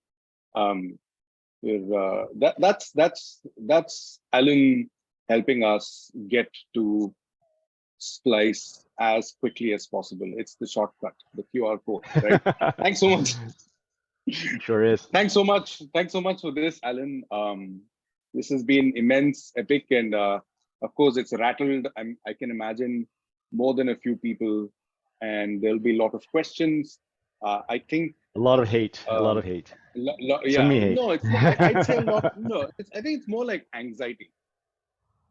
that's Alan helping us get to Splice as quickly as possible. It's the shortcut, the QR code, right? Thanks so much. Sure is. Thanks so much for this, Alan. This has been immense, epic, and of course it's rattled. I can imagine more than a few people, and there'll be a lot of questions. I think a lot of hate. Yeah, Send me hate. no, it's not. I'd say a lot. No, I think it's more like anxiety.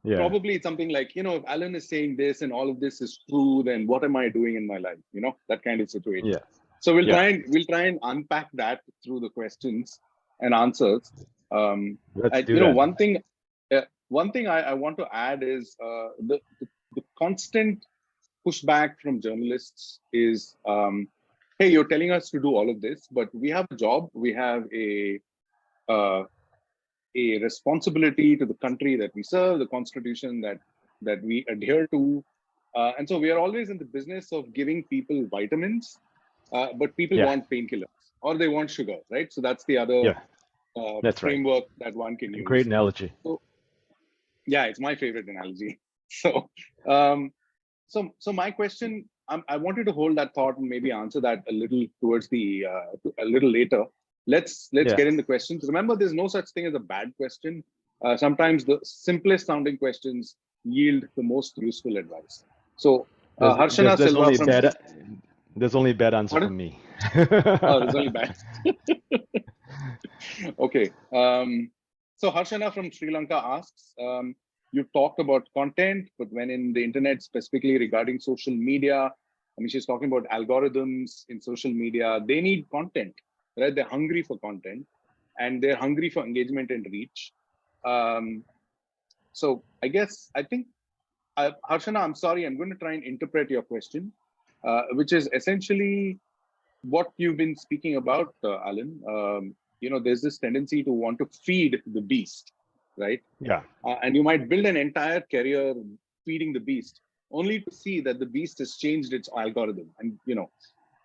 Yeah. Probably it's something like, if Alan is saying this and all of this is true, then what am I doing in my life? That kind of situation. Yeah. So we'll try and unpack that through the questions and answers. Let's do that. One thing I want to add is the constant pushback from journalists is, hey, you're telling us to do all of this, but we have a job, we have a responsibility to the country that we serve, the constitution that we adhere to, and so we are always in the business of giving people vitamins, but people want painkillers or they want sugar, right? So that's the other framework that one can use. Great analogy. So, yeah, it's my favorite analogy. So, so my question, I wanted to hold that thought and maybe answer that a little towards a little later. Let's get in the questions. Remember, there's no such thing as a bad question. Sometimes the simplest sounding questions yield the most useful advice. So, Harshana Silva there's only bad answer from me. Oh, there's only bad. Okay. So Harshana from Sri Lanka asks, you talked about content, but when in the internet, specifically regarding social media, she's talking about algorithms in social media, they need content, right? They're hungry for content and they're hungry for engagement and reach. So I think, Harshana, I'm sorry, I'm going to try and interpret your question, which is essentially what you've been speaking about, Alan. there's this tendency to want to feed the beast, right? Yeah. And you might build an entire career feeding the beast, only to see that the beast has changed its algorithm. And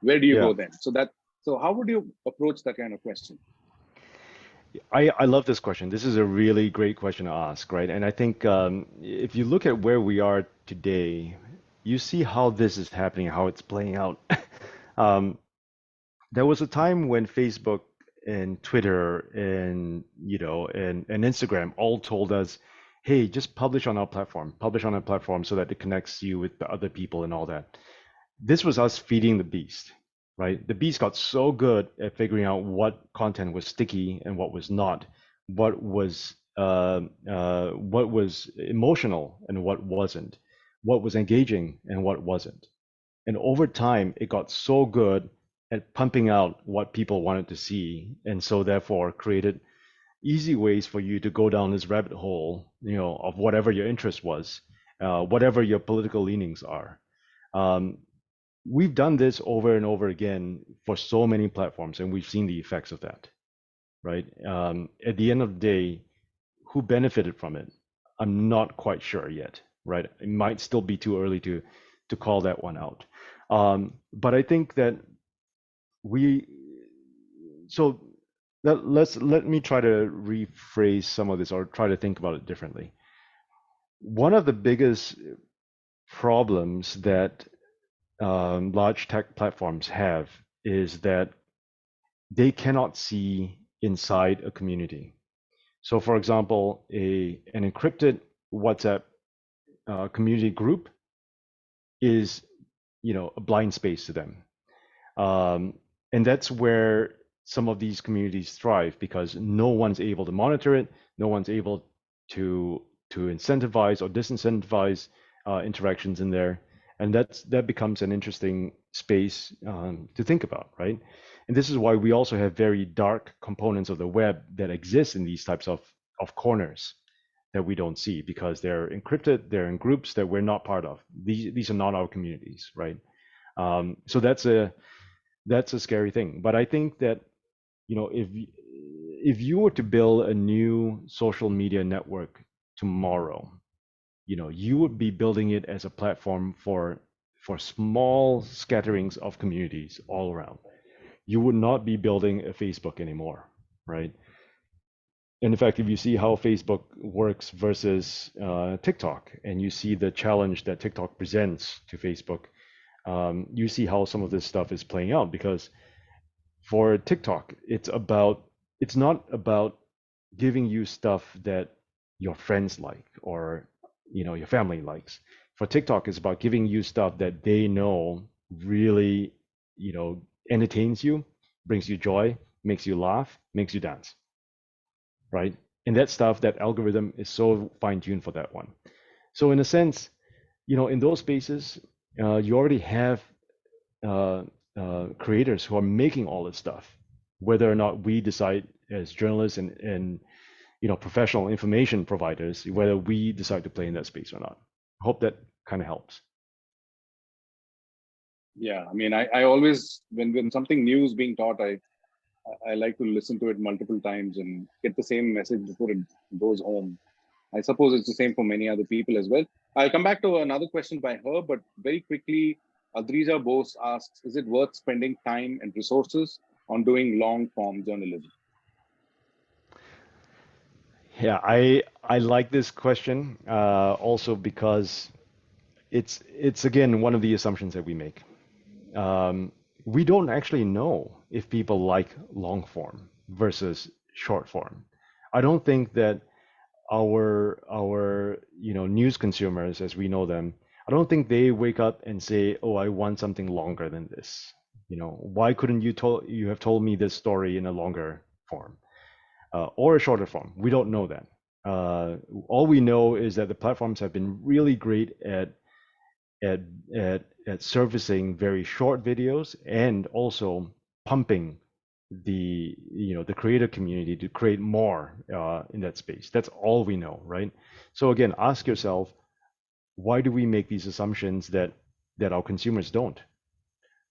where do you Yeah. go then? So how would you approach that kind of question? I love this question. This is a really great question to ask, right? And I think if you look at where we are today, you see how this is happening, how it's playing out. Um, there was a time when Facebook and Twitter and and Instagram all told us, hey, just publish on our platform so that it connects you with the other people and all that. This was us feeding the beast, right? The beast got so good at figuring out what content was sticky and what was not, what was emotional and what wasn't, what was engaging and what wasn't. And over time, it got so good at pumping out what people wanted to see, and so therefore created easy ways for you to go down this rabbit hole, of whatever your interest was, whatever your political leanings are. Um, we've done this over and over again for so many platforms, and we've seen the effects of that, right? At the end of the day, who benefited from it? I'm not quite sure yet, right? It might still be too early to call that one out. But I think that we so let me try to rephrase some of this or try to think about it differently. One of the biggest problems that large tech platforms have is that they cannot see inside a community. So, for example, an encrypted WhatsApp community group is, a blind space to them, and that's where some of these communities thrive because no one's able to monitor it, no one's able to incentivize or disincentivize interactions in there, and that becomes an interesting space to think about, right? And this is why we also have very dark components of the web that exist in these types of corners that we don't see because they're encrypted, they're in groups that we're not part of. These are not our communities, right? So that's a scary thing. But I think that if you were to build a new social media network tomorrow, you would be building it as a platform for small scatterings of communities all around. You would not be building a Facebook anymore, right? And in fact, if you see how Facebook works versus TikTok, and you see the challenge that TikTok presents to Facebook, you see how some of this stuff is playing out. Because for TikTok, it's not about giving you stuff that your friends like or your family likes. For TikTok, it's about giving you stuff that they know really entertains you, brings you joy, makes you laugh, makes you dance, right? And that stuff, that algorithm is so fine-tuned for that one. So in a sense, in those spaces, you already have creators who are making all this stuff. Whether or not we decide as journalists and professional information providers, whether we decide to play in that space or not. I hope that kind of helps. Yeah, I mean, I always, when something new is being taught, I like to listen to it multiple times and get the same message before it goes home. I suppose it's the same for many other people as well. I'll come back to another question by her, but very quickly, Adrija Bose asks, is it worth spending time and resources on doing long form journalism? Yeah, I like this question also because it's again one of the assumptions that we make. We don't actually know if people like long form versus short form. I don't think that our news consumers as we know them, I don't think they wake up and say, oh, I want something longer than this. Why couldn't you have told me this story in a longer form or a shorter form? We don't know that. All we know is that the platforms have been really great at surfacing very short videos and also pumping the creator community to create more in that space. That's all we know, right? So again, ask yourself, why do we make these assumptions that our consumers don't?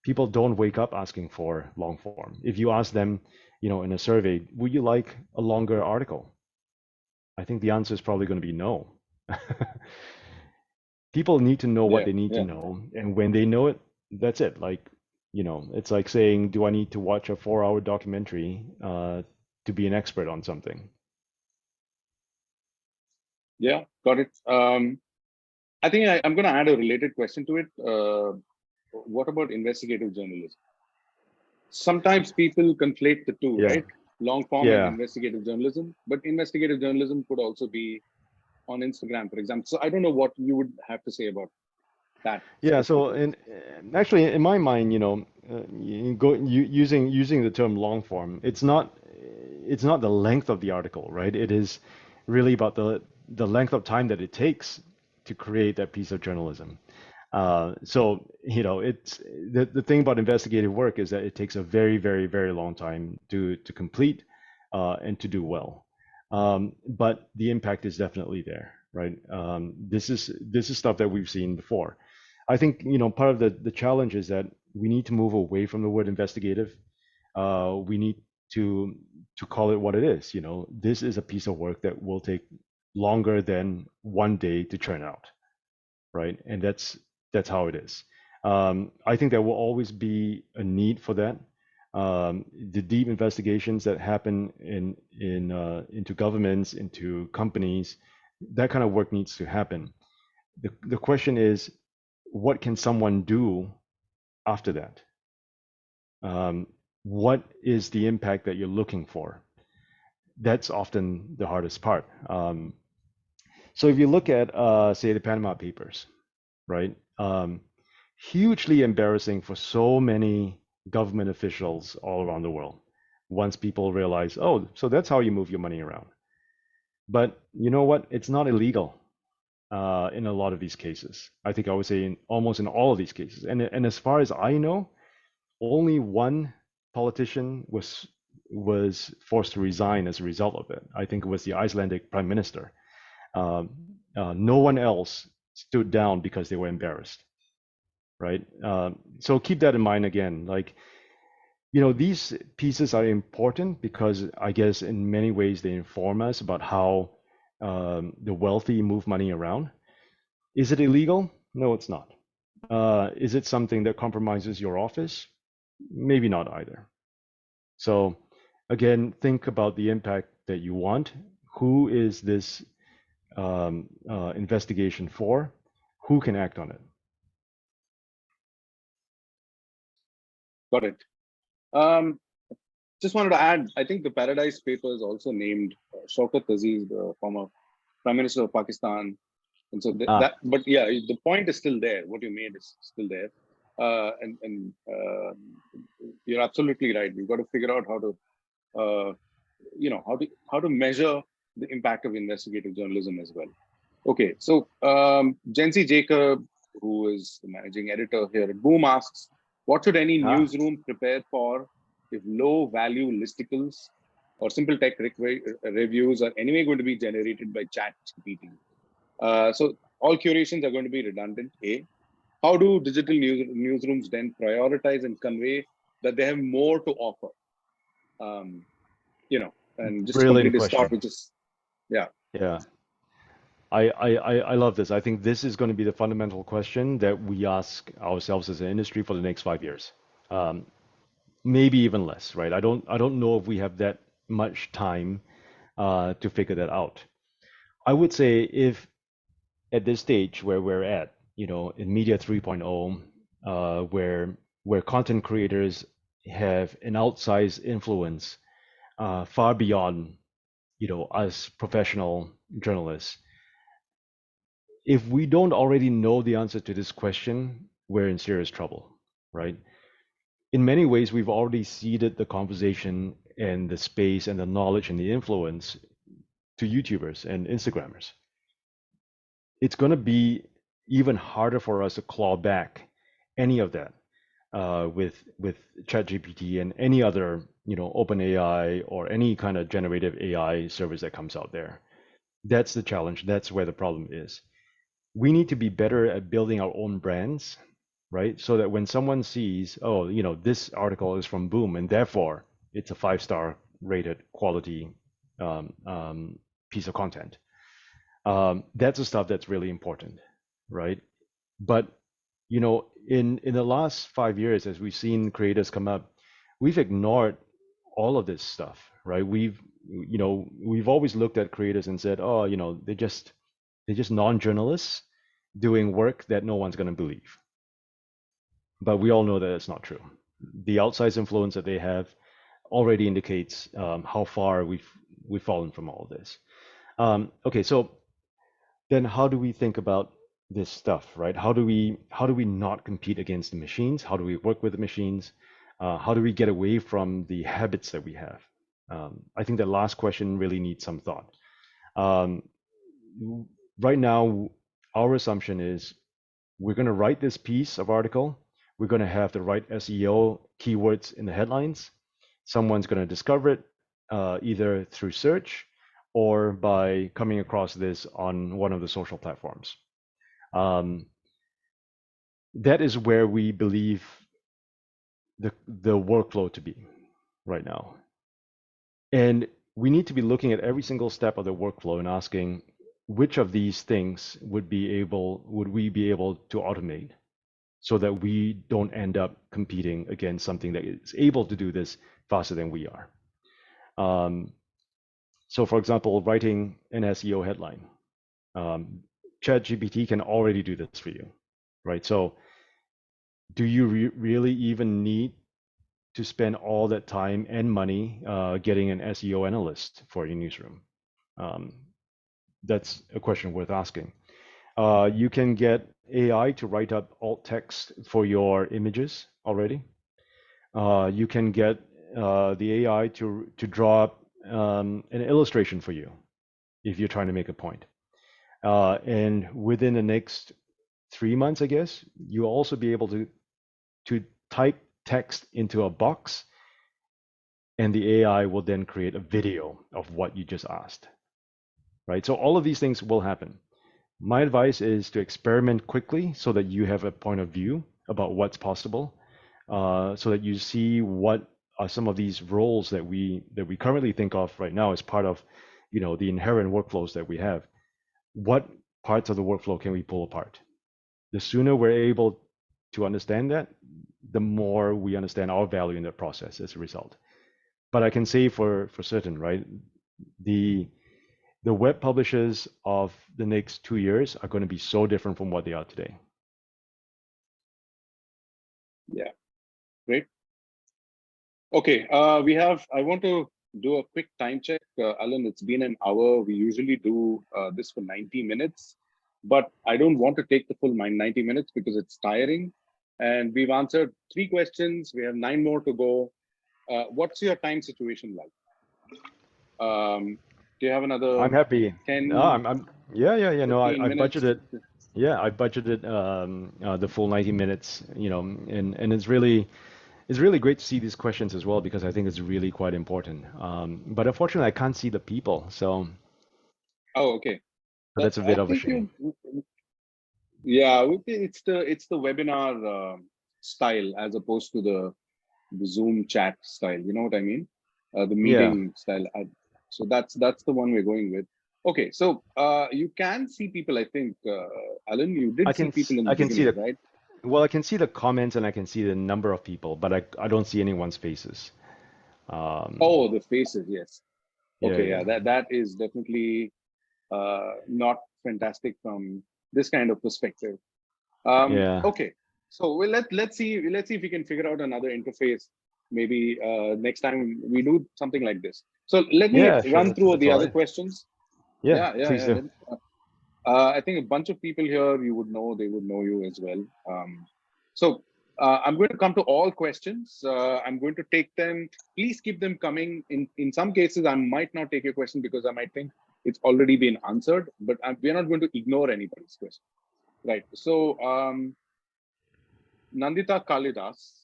People don't wake up asking for long form. If you ask them, in a survey, would you like a longer article? I think the answer is probably going to be no. People need to know what Yeah, they need to yeah, know, and when they know it, that's it. Like, it's like saying, do I need to watch a 4-hour documentary to be an expert on something? yeah. Got it. I think I'm going to add a related question to it. What about investigative journalism? Sometimes people conflate the two, Yeah, right? Long form and yeah, investigative journalism, but investigative journalism could also be on Instagram, for example. So I don't know what you would have to say about that yeah. So, specifically. and actually, in my mind, using the term long form, it's not the length of the article, right? It is really about the length of time that it takes to create that piece of journalism. So, it's the thing about investigative work is that it takes a very, very, very long time to complete and to do well. But the impact is definitely there, right? This is stuff that we've seen before. I think, part of the challenge is that we need to move away from the word investigative. We need to to call it what it is. This is a piece of work that will take longer than one day to churn out, right? And that's how it is. I think there will always be a need for that. The deep investigations that happen into governments, into companies, that kind of work needs to happen. The question is, what can someone do after that? What is the impact that you're looking for? That's often the hardest part. So if you look at, say, the Panama Papers, right? Hugely embarrassing for so many government officials all around the world. Once people realize, oh, so that's how you move your money around. But you know what? It's not illegal in a lot of these cases. I think I would say almost in all of these cases. And as far as I know, only one politician was forced to resign as a result of it. I think it was the Icelandic prime minister. Um, no one else stood down because they were embarrassed, right? So keep that in mind again. Like, these pieces are important because I guess in many ways they inform us about how the wealthy move money around. Is it illegal? No, it's not. Is it something that compromises your office? Maybe not either. So again, think about the impact that you want. Who is this investigation for? Who can act on it? Got it. Um, just wanted to add, I think the Paradise Papers also named Shaukat Aziz, the former Prime Minister of Pakistan. And so Ah, but yeah, the point is still there. What you made is still there. And you're absolutely right. We've got to figure out how to, uh, how to measure the impact of investigative journalism as well. Okay, so Jency Jacob, who is the managing editor here at Boom, asks, what should any ah, newsroom prepare for if low-value listicles or simple tech reviews are anyway going to be generated by ChatGPT? So all curations are going to be redundant. A, how do digital newsrooms then prioritize and convey that they have more to offer? Um, and just to complete brilliant this thought, question. which is, yeah, Yeah. I love this. I think this is going to be the fundamental question that we ask ourselves as an industry for the next 5 years. Um, Maybe even less, right? I don't know if we have that much time to figure that out. I would say if at this stage where we're at, in Media 3.0, where content creators have an outsized influence far beyond, us professional journalists. If we don't already know the answer to this question, we're in serious trouble, right? In many ways, we've already ceded the conversation and the space and the knowledge and the influence to YouTubers and Instagrammers. It's going to be even harder for us to claw back any of that with ChatGPT and any other, OpenAI or any kind of generative AI service that comes out there. That's the challenge. That's where the problem is. We need to be better at building our own brands, right? So that when someone sees, oh, this article is from Boom, and therefore it's a 5-star rated quality piece of content. That's the stuff that's really important, right? But in the last 5 years, as we've seen creators come up, we've ignored all of this stuff, right? We've always looked at creators and said, oh, they're just non-journalists doing work that no one's going to believe. But we all know that it's not true. The outsized influence that they have already indicates how far we've fallen from all of this. Okay, so then how do we think about this stuff, right? How do we not compete against the machines? How do we work with the machines? How do we get away from the habits that we have? I think that last question really needs some thought. Right now, our assumption is we're going to write this piece of article. We're going to have the right SEO keywords in the headlines. Someone's going to discover it either through search or by coming across this on one of the social platforms. That is where we believe the workflow to be right now. And we need to be looking at every single step of the workflow and asking which of these things would we be able to automate so that we don't end up competing against something that is able to do this faster than we are. So for example, writing an SEO headline, ChatGPT can already do this for you, right? So do you really even need to spend all that time and money getting an SEO analyst for your newsroom? That's a question worth asking. You can get AI to write up alt text for your images already. You can get the AI to draw up an illustration for you if you're trying to make a point. And within the next 3 months, I guess, you'll also be able to type text into a box, and the AI will then create a video of what you just asked, right? So all of these things will happen. My advice is to experiment quickly so that you have a point of view about what's possible, so that you see what are some of these roles that we currently think of right now as part of the inherent workflows that we have. What parts of the workflow can we pull apart? The sooner we're able to understand that, the more we understand our value in that process as a result. But I can say for certain, right, the web publishers of the next 2 years are going to be so different from what they are today. Yeah, great. Okay, I want to do a quick time check. Alan, it's been an hour. We usually do this for 90 minutes, but I don't want to take the full 90 minutes because it's tiring. And we've answered 3 questions. We have 9 more to go. What's your time situation like? Do you have another? I'm happy. 10, Yeah. No, I minutes? budgeted. Yeah, I budgeted the full 90 minutes. And it's really great to see these questions as well because I think it's really quite important. But unfortunately, I can't see the people, so. Oh, okay. So that's a bit of a shame. Yeah, it's the webinar style as opposed to the Zoom chat style. You know what I mean? The meeting style. So that's the one we're going with. Okay, so you can see people. I think Alan, you did see people in the beginning, right? Well, I can see the comments and I can see the number of people, but I don't see anyone's faces. Oh, the faces, yes. Okay, yeah. That is definitely not fantastic from this kind of perspective. Okay, so let's see if we can figure out another interface. Maybe next time we do something like this. So let me run through the other questions. Yeah, please do. I think a bunch of people here you would know, they would know you as well. So I'm going to come to all questions. I'm going to take them. Please keep them coming. In some cases, I might not take your question because I might think it's already been answered, but we're not going to ignore anybody's question. Right. So Nandita Kalidas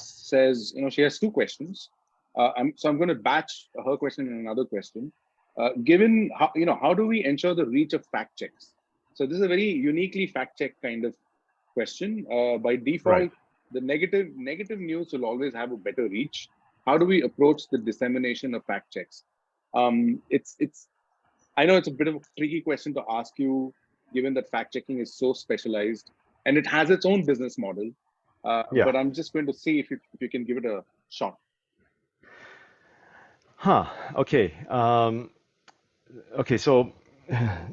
says, she has 2 questions. So I'm going to batch her question and another question. Given how do we ensure the reach of fact checks? So this is a very uniquely fact check kind of question. By default, the negative news will always have a better reach. How do we approach the dissemination of fact checks? It's I know it's a bit of a tricky question to ask you, given that fact checking is so specialized and it has its own business model. Yeah. But I'm just going to see if you can give it a shot. Huh. Okay. Okay. So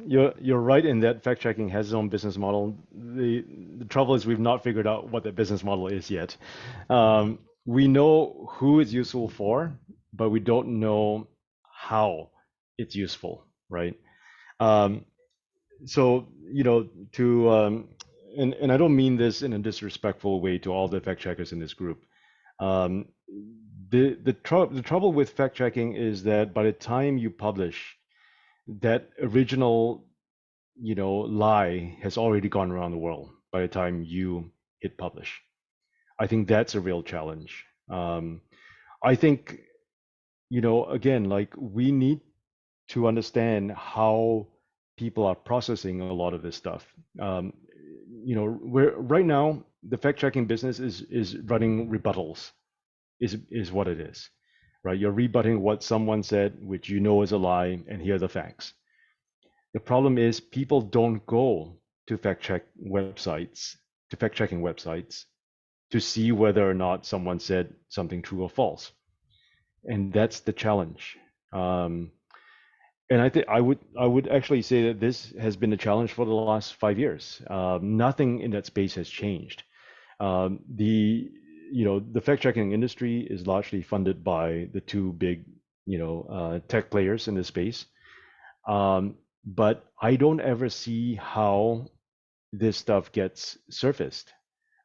you're right in that fact checking has its own business model. The trouble is we've not figured out what that business model is yet. We know who it's useful for, but we don't know how it's useful, right? Um, so to and I don't mean this in a disrespectful way to all the fact checkers in this group. Um, the trouble with fact checking is that by the time you publish, that original lie has already gone around the world by the time you hit publish. I think that's a real challenge. I think again, like we need to understand how people are processing a lot of this stuff. We're right now the fact checking business is running rebuttals, is what it is, right? You're rebutting what someone said, which is a lie, and here are the facts. The problem is people don't go to fact checking websites to see whether or not someone said something true or false, and that's the challenge. And I think I would actually say that this has been a challenge for the last 5 years. Nothing in that space has changed. The fact checking industry is largely funded by the two big tech players in this space. But I don't ever see how this stuff gets surfaced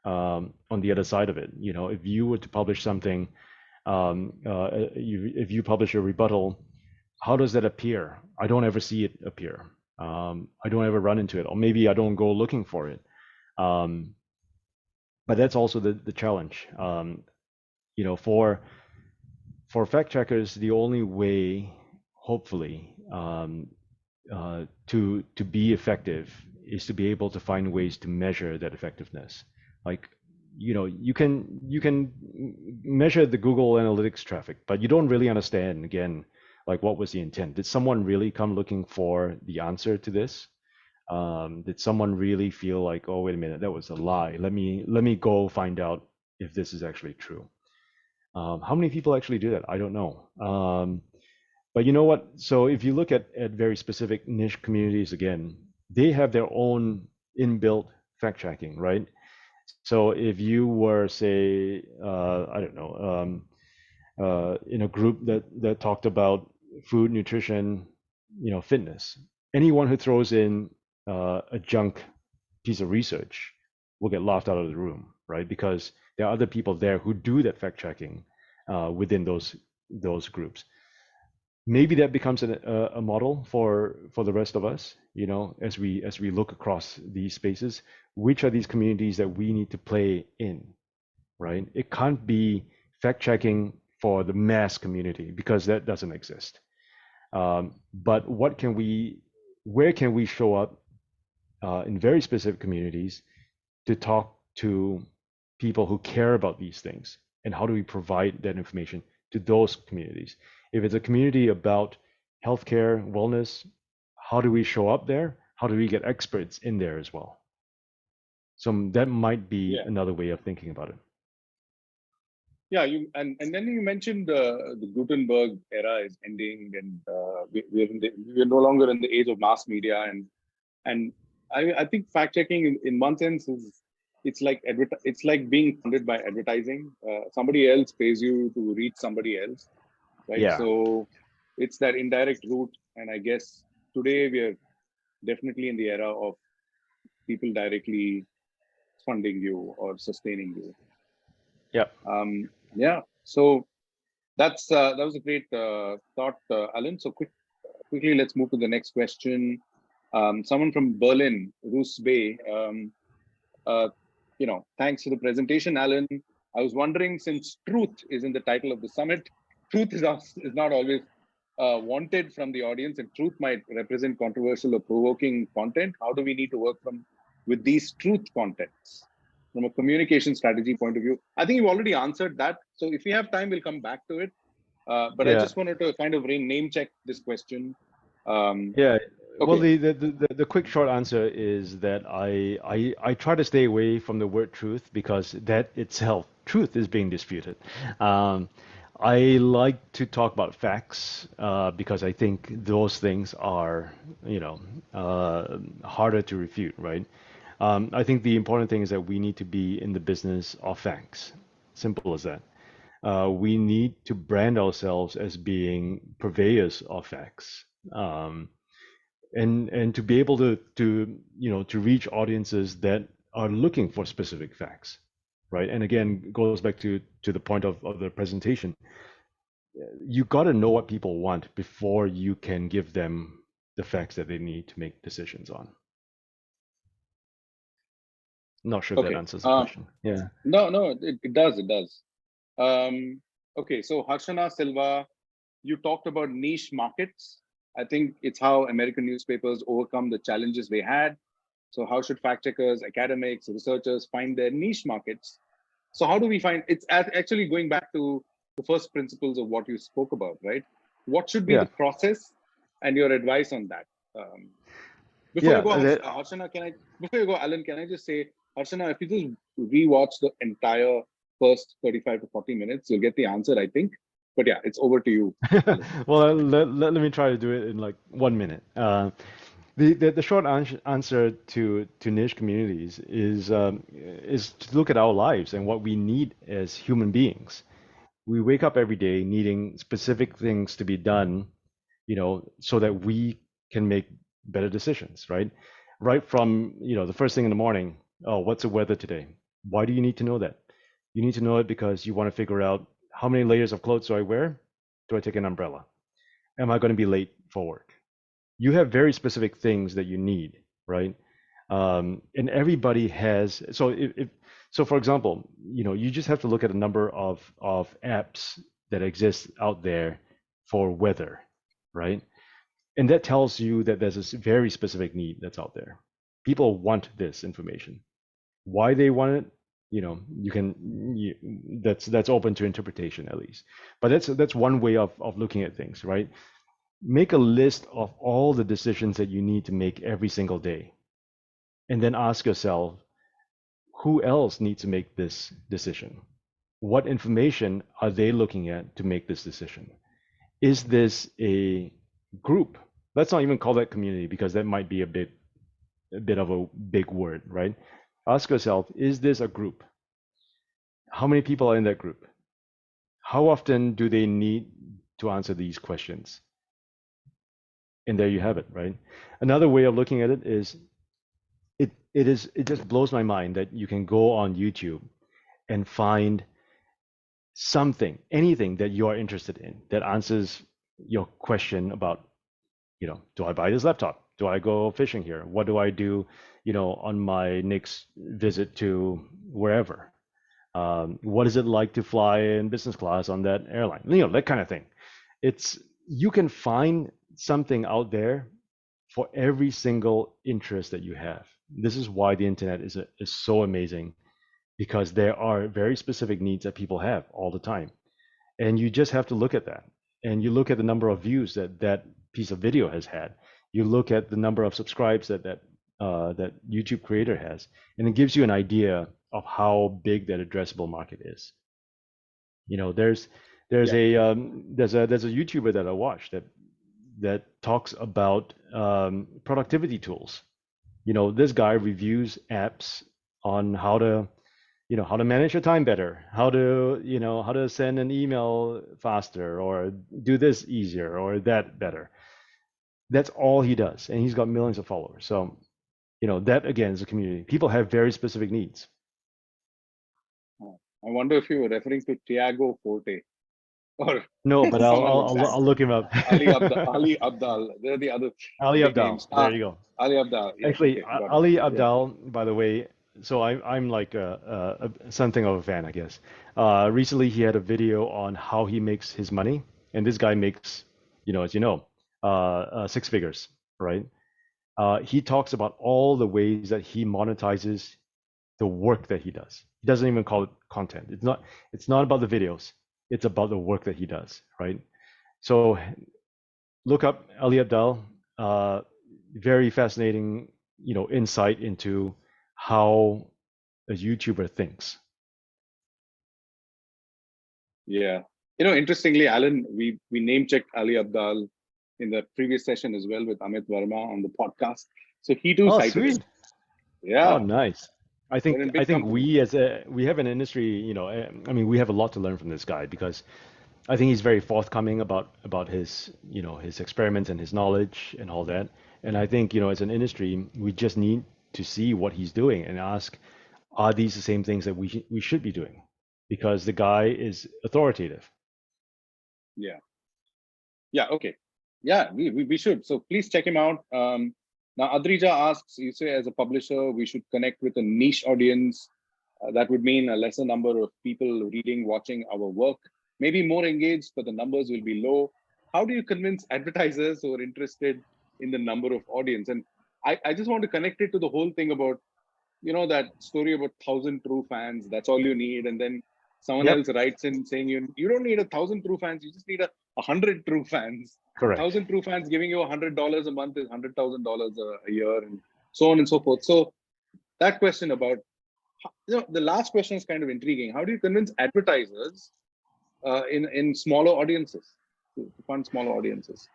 on the other side of it. If you were to publish something, if you publish a rebuttal, how does that appear? I don't ever see it appear. I don't ever run into it, or maybe I don't go looking for it. But that's also the challenge. For fact checkers, the only way, hopefully, to be effective is to be able to find ways to measure that effectiveness. Like, you can measure the Google Analytics traffic, but you don't really understand, again, like what was the intent? Did someone really come looking for the answer to this? Did someone really feel like, oh, wait a minute, that was a lie. Let me go find out if this is actually true. How many people actually do that? I don't know. But you know what? So if you look at very specific niche communities, again, they have their own inbuilt fact checking, right? So if you were, say, I don't know, in a group that talked about food, nutrition, fitness, anyone who throws in a junk piece of research will get laughed out of the room, right? Because there are other people there who do that fact checking within those groups. Maybe that becomes a model for the rest of us, as we look across these spaces. Which are these communities that we need to play in, right? It can't be fact checking for the mass community because that doesn't exist. But where can we show up in very specific communities to talk to people who care about these things, and how do we provide that information to those communities? If it's a community about healthcare, wellness, how do we show up there? How do we get experts in there as well? So that might be another way of thinking about it. Yeah, and then you mentioned the Gutenberg era is ending, and we're no longer in the age of mass media, and I think fact checking in one sense is it's like being funded by advertising. Somebody else pays you to reach somebody else, right? Yeah. So it's that indirect route, and I guess today we are definitely in the era of people directly funding you or sustaining you. Yep. Yeah. So that was a great thought, Alan. So quickly, let's move to the next question. Someone from Berlin, Roos Bay. Thanks for the presentation, Alan. I was wondering, since truth is in the title of the summit, truth is not always wanted from the audience, and truth might represent controversial or provoking content. How do we need to work with these truth contents? from a communication strategy point of view? I think you already answered that. So if we have time, we'll come back to it. But I Yeah. just wanted to kind of name check this question. Um, Yeah. Well, okay. the quick short answer is that I try to stay away from the word truth because that itself, truth is being disputed. Um, I like to talk about facts because I think those things are, harder to refute, right? I think the important thing is that we need to be in the business of facts. Simple as that. We need to brand ourselves as being purveyors of facts. And to be able to reach audiences that are looking for specific facts, right? And again, goes back to the point of the presentation. You got to know what people want before you can give them the facts that they need to make decisions on. Not sure if that Okay. answers the question. Yeah. No, it does. It does. Okay. So Harshana Silva, you talked about niche markets. I think it's how American newspapers overcome the challenges they had. So how should fact checkers, academics, researchers find their niche markets? So how do we find it's actually going back to the first principles of what you spoke about, right? What should be Yeah. the process and your advice on that? Um, Before you Yeah. go, Harshana, before you go, Alan, can I just say, Harshana, if you just rewatch the entire first 35 to 40 minutes, you'll get the answer, I think. But yeah, it's over to you, Alan. Well, let me try to do it in like 1 minute. The short answer to niche communities is to look at our lives and what we need as human beings. We wake up every day needing specific things to be done, so that we can make better decisions, right? Right from, the first thing in the morning, oh, what's the weather today? Why do you need to know that? You need to know it because you want to figure out how many layers of clothes do I wear? Do I take an umbrella? Am I going to be late for work? You have very specific things that you need, right? And everybody has. So so for example, you just have to look at a number of apps that exist out there for weather, right? And that tells you that there's a very specific need that's out there. People want this information. Why they want it, that's open to interpretation at least. But that's one way of looking at things, right? Make a list of all the decisions that you need to make every single day, and then ask yourself, who else needs to make this decision? What information are they looking at to make this decision? Is this a group? Let's not even call that community because that might be a bit of a big word, right? Ask yourself, is this a group? How many people are in that group? How often do they need to answer these questions? And there you have it, right? Another way of looking at it is it just blows my mind that you can go on YouTube and find something, anything that you are interested in that answers your question about, do I buy this laptop? Do I go fishing here? What do I do, on my next visit to wherever? What is it like to fly in business class on that airline? That kind of thing. You can find something out there for every single interest that you have. This is why the internet is so amazing, because there are very specific needs that people have all the time. And you just have to look at that. And you look at the number of views that piece of video has had. You look at the number of subscribes that YouTube creator has, and it gives you an idea of how big that addressable market is. There's Yeah. a YouTuber that I watch that talks about productivity tools. This guy reviews apps on how to manage your time better, how to send an email faster, or do this easier or that better. That's all he does, and he's got millions of followers. So, that again is a community. People have very specific needs. I wonder if you were referring to Tiago Forte or No, but someone like that. I'll look him up. Ali Abdal. They're the other Ali big Abdal. names. There you go. Ali Abdal. Yeah. Actually, Okay. Got it. Ali Yeah. Abdal, by the way, so I'm like something of a fan, I guess. Recently, he had a video on how he makes his money, and this guy makes, as you know, six figures, right? He talks about all the ways that he monetizes the work that he does. He doesn't even call it content. It's not about the videos. It's about the work that he does, right? So look up Ali Abdaal. Very fascinating, insight into how a YouTuber thinks. Yeah. Interestingly, Alan, we name checked Ali Abdaal in the previous session as well with Amit Verma on the podcast. So he too Oh, cited him. sweet. Oh, Yeah. nice. I They're think in I big think company. we have an industry, I mean, we have a lot to learn from this guy because I think he's very forthcoming about his, his experiments and his knowledge and all that. And I think, as an industry, we just need to see what he's doing and ask, are these the same things that we should be doing? Because the guy is authoritative. Yeah. Yeah. Okay. Yeah, we should. So please check him out. Now, Adrija asks, you say as a publisher, we should connect with a niche audience. That would mean a lesser number of people reading, watching our work, maybe more engaged, but the numbers will be low. How do you convince advertisers who are interested in the number of audience? And I just want to connect it to the whole thing about, that story about 1,000 true fans. That's all you need. And then someone Yep, else writes in saying you don't need 1,000 true fans. You just need 100 true fans. correct. 1,000 true fans giving you $100 a month is $100,000 a year, and so on and so forth. So that question about, the last question is kind of intriguing. How do you convince advertisers in smaller audiences to fund smaller audiences?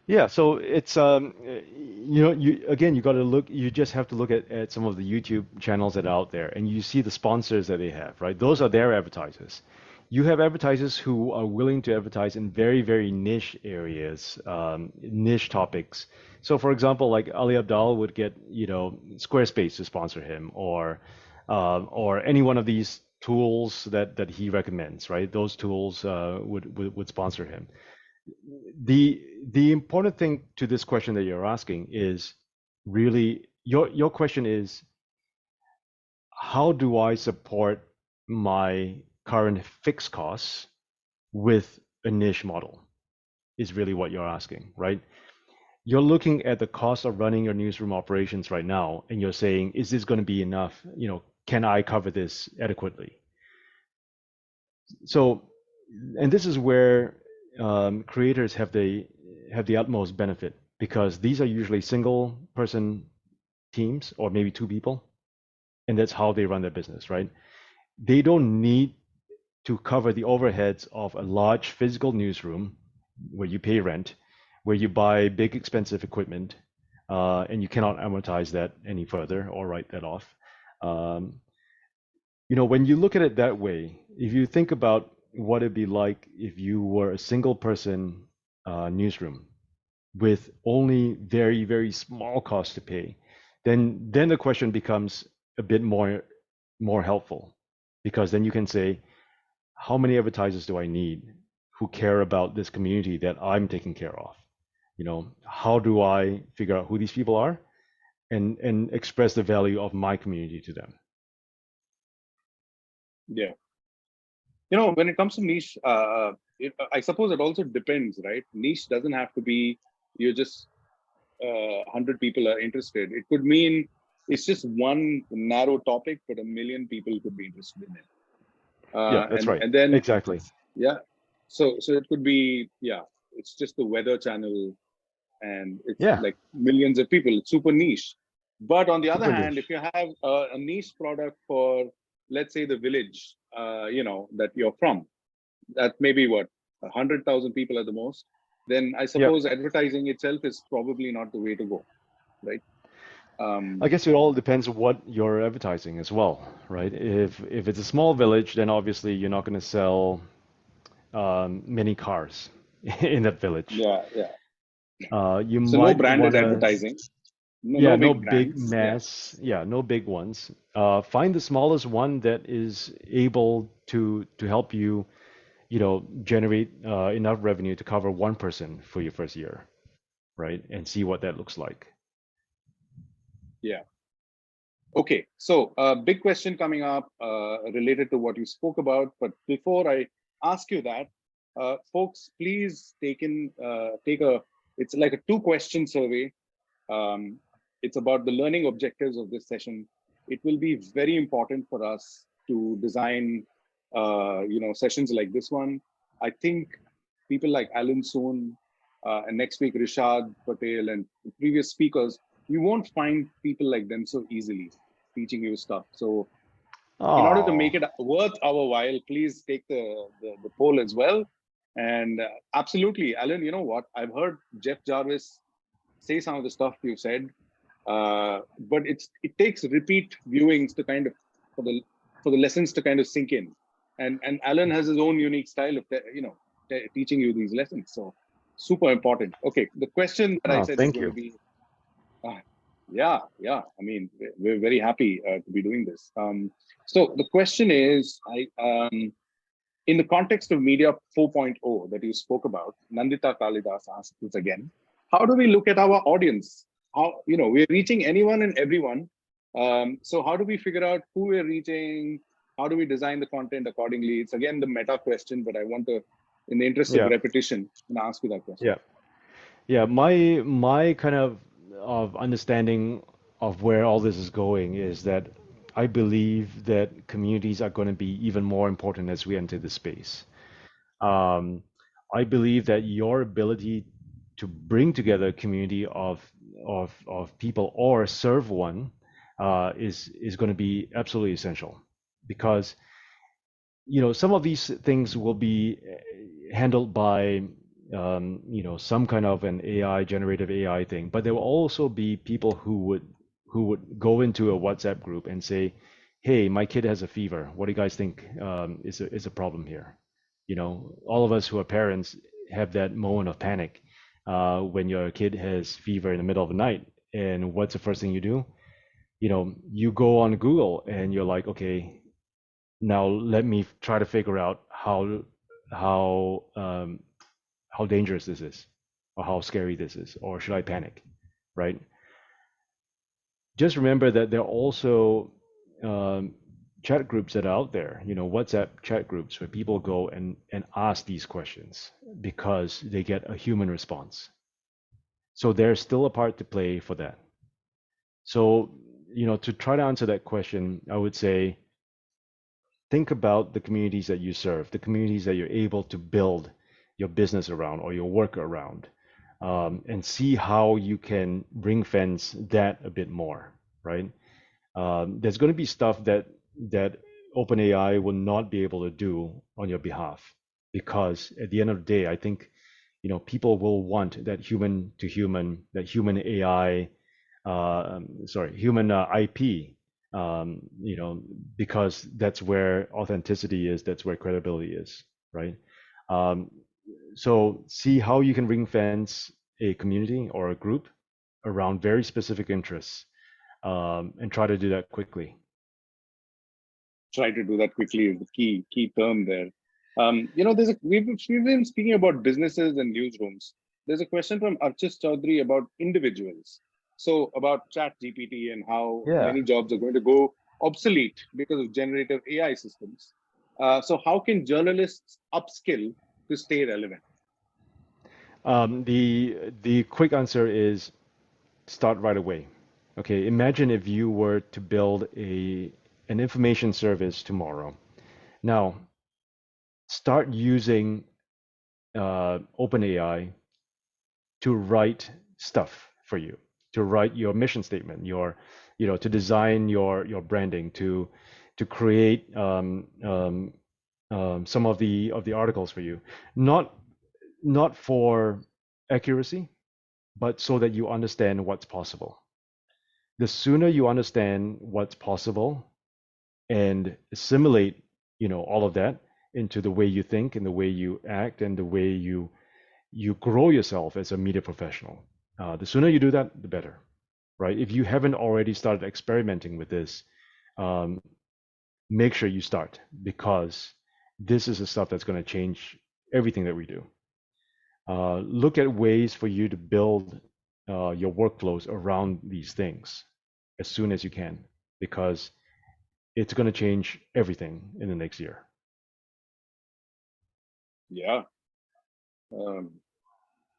Yeah, so it's you got to look. You just have to look at some of the YouTube channels that are out there, and you see the sponsors that they have, right? Those are their advertisers. You have advertisers who are willing to advertise in very, very niche areas, niche topics. So, for example, like Ali Abdaal would get, Squarespace to sponsor him, or any one of these tools that he recommends, right? Those tools would sponsor him. The important thing to this question that you're asking is really your question is, how do I support my current fixed costs with a niche model, is really what you're asking, right? You're looking at the cost of running your newsroom operations right now, and you're saying, is this going to be enough? Can I cover this adequately? So, and this is where creators have the utmost benefit, because these are usually single person teams or maybe two people, and that's how they run their business, right? They don't need to cover the overheads of a large physical newsroom where you pay rent, where you buy big expensive equipment, and you cannot amortize that any further or write that off. Um, when you look at it that way, if you think about what it'd be like if you were a single person newsroom with only very, very small costs to pay, then the question becomes a bit more helpful, because then you can say, how many advertisers do I need who care about this community that I'm taking care of? How do I figure out who these people are and express the value of my community to them? Yeah. When it comes to niche, I suppose it also depends, right? Niche doesn't have to be you're just 100 people are interested. It could mean it's just one narrow topic, but a million people could be interested in it. Yeah, that's right. And then, Exactly. yeah, so it could be, yeah, it's just the weather channel, and it's Yeah, like millions of people. It's super niche. But on the other super hand, if niche. you have a niche product for, let's say, the village, that you're from, that maybe what 100,000 people at the most, then I Yep. suppose advertising itself is probably not the way to go, right? I Um, guess it all depends on what you're advertising as well, right? If it's a small village, then obviously you're not going to sell many cars in that village. yeah, yeah. You So no might want branded to, advertising, yeah, no no big big brands. Yeah, mass, yeah, no big ones. Find the smallest one that is able to help you, generate enough revenue to cover one person for your first year, right? And see what that looks like. yeah. Okay, so big question coming up related to what you spoke about. But before I ask you that, folks, please take a. It's like a 2-question survey. Um, it's about the learning objectives of this session. it will be very important for us to design, sessions like this one. I think people like Alan Soon, and next week Rishad Patel and previous speakers, you won't find people like them so easily teaching you stuff. So in order to make Oh, it worth our while, please take the poll as well. And absolutely, Alan, you know what? I've heard Jeff Jarvis say some of the stuff you've said, but it takes repeat viewings to kind of for the lessons to kind of sink in. And Alan has his own unique style of teaching you these lessons. So super important. Okay, the question that I oh, said is thank going to you. be, yeah. I mean, we're very happy to be doing this. So the question is, in the context of Media 4.0 that you spoke about, Nandita Kalidas asked this again. How do we look at our audience? How, we're reaching anyone and everyone. So how do we figure out who we're reaching? How do we design the content accordingly? It's again the meta question, but I want to, in the interest of Yeah, repetition, ask you that question. yeah, yeah. My kind of understanding of where all this is going is that I believe that communities are going to be even more important as we enter the space. Um, I believe that your ability to bring together a community of people or serve one is going to be absolutely essential because some of these things will be handled by some kind of an AI generative AI thing, but there will also be people who would go into a WhatsApp group and say, "Hey, my kid has a fever. What do you guys think is a problem here?" All of us who are parents have that moment of panic when your kid has fever in the middle of the night, and what's the first thing you do? You go on Google and you're like, okay, now let me try to figure out how how dangerous this is, or how scary this is, or should I panic, right? Just remember that there are also chat groups that are out there, WhatsApp chat groups where people go and ask these questions because they get a human response. So there's still a part to play for that. So, to try to answer that question, I would say think about the communities that you serve, the communities that you're able to build your business around or your work around, and see how you can ring fence that a bit more, right? There's going to be stuff that OpenAI will not be able to do on your behalf because at the end of the day, I think people will want that human to human, that human AI, human IP, because that's where authenticity is, that's where credibility is, right? Um, so see how you can ring fence a community or a group around very specific interests, and try to do that quickly. Try to do that quickly is the key term there. We've been speaking about businesses and newsrooms. There's a question from Archis Chaudhary about individuals. So about Chat GPT and how Yeah. many jobs are going to go obsolete because of generative AI systems. So how can journalists upskill to stay relevant? The quick answer is start right away. Okay, imagine if you were to build an information service tomorrow. Now, start using OpenAI to write stuff for you, to write your mission statement, to design your branding, to create some of the articles for you, not for accuracy, but so that you understand what's possible. The sooner you understand what's possible and assimilate, all of that into the way you think and the way you act and the way you grow yourself as a media professional. The sooner you do that, the better, right? If you haven't already started experimenting with this, make sure you start because this is the stuff that's going to change everything that we do. Look at ways for you to build your workflows around these things as soon as you can because it's going to change everything in the next year. Yeah.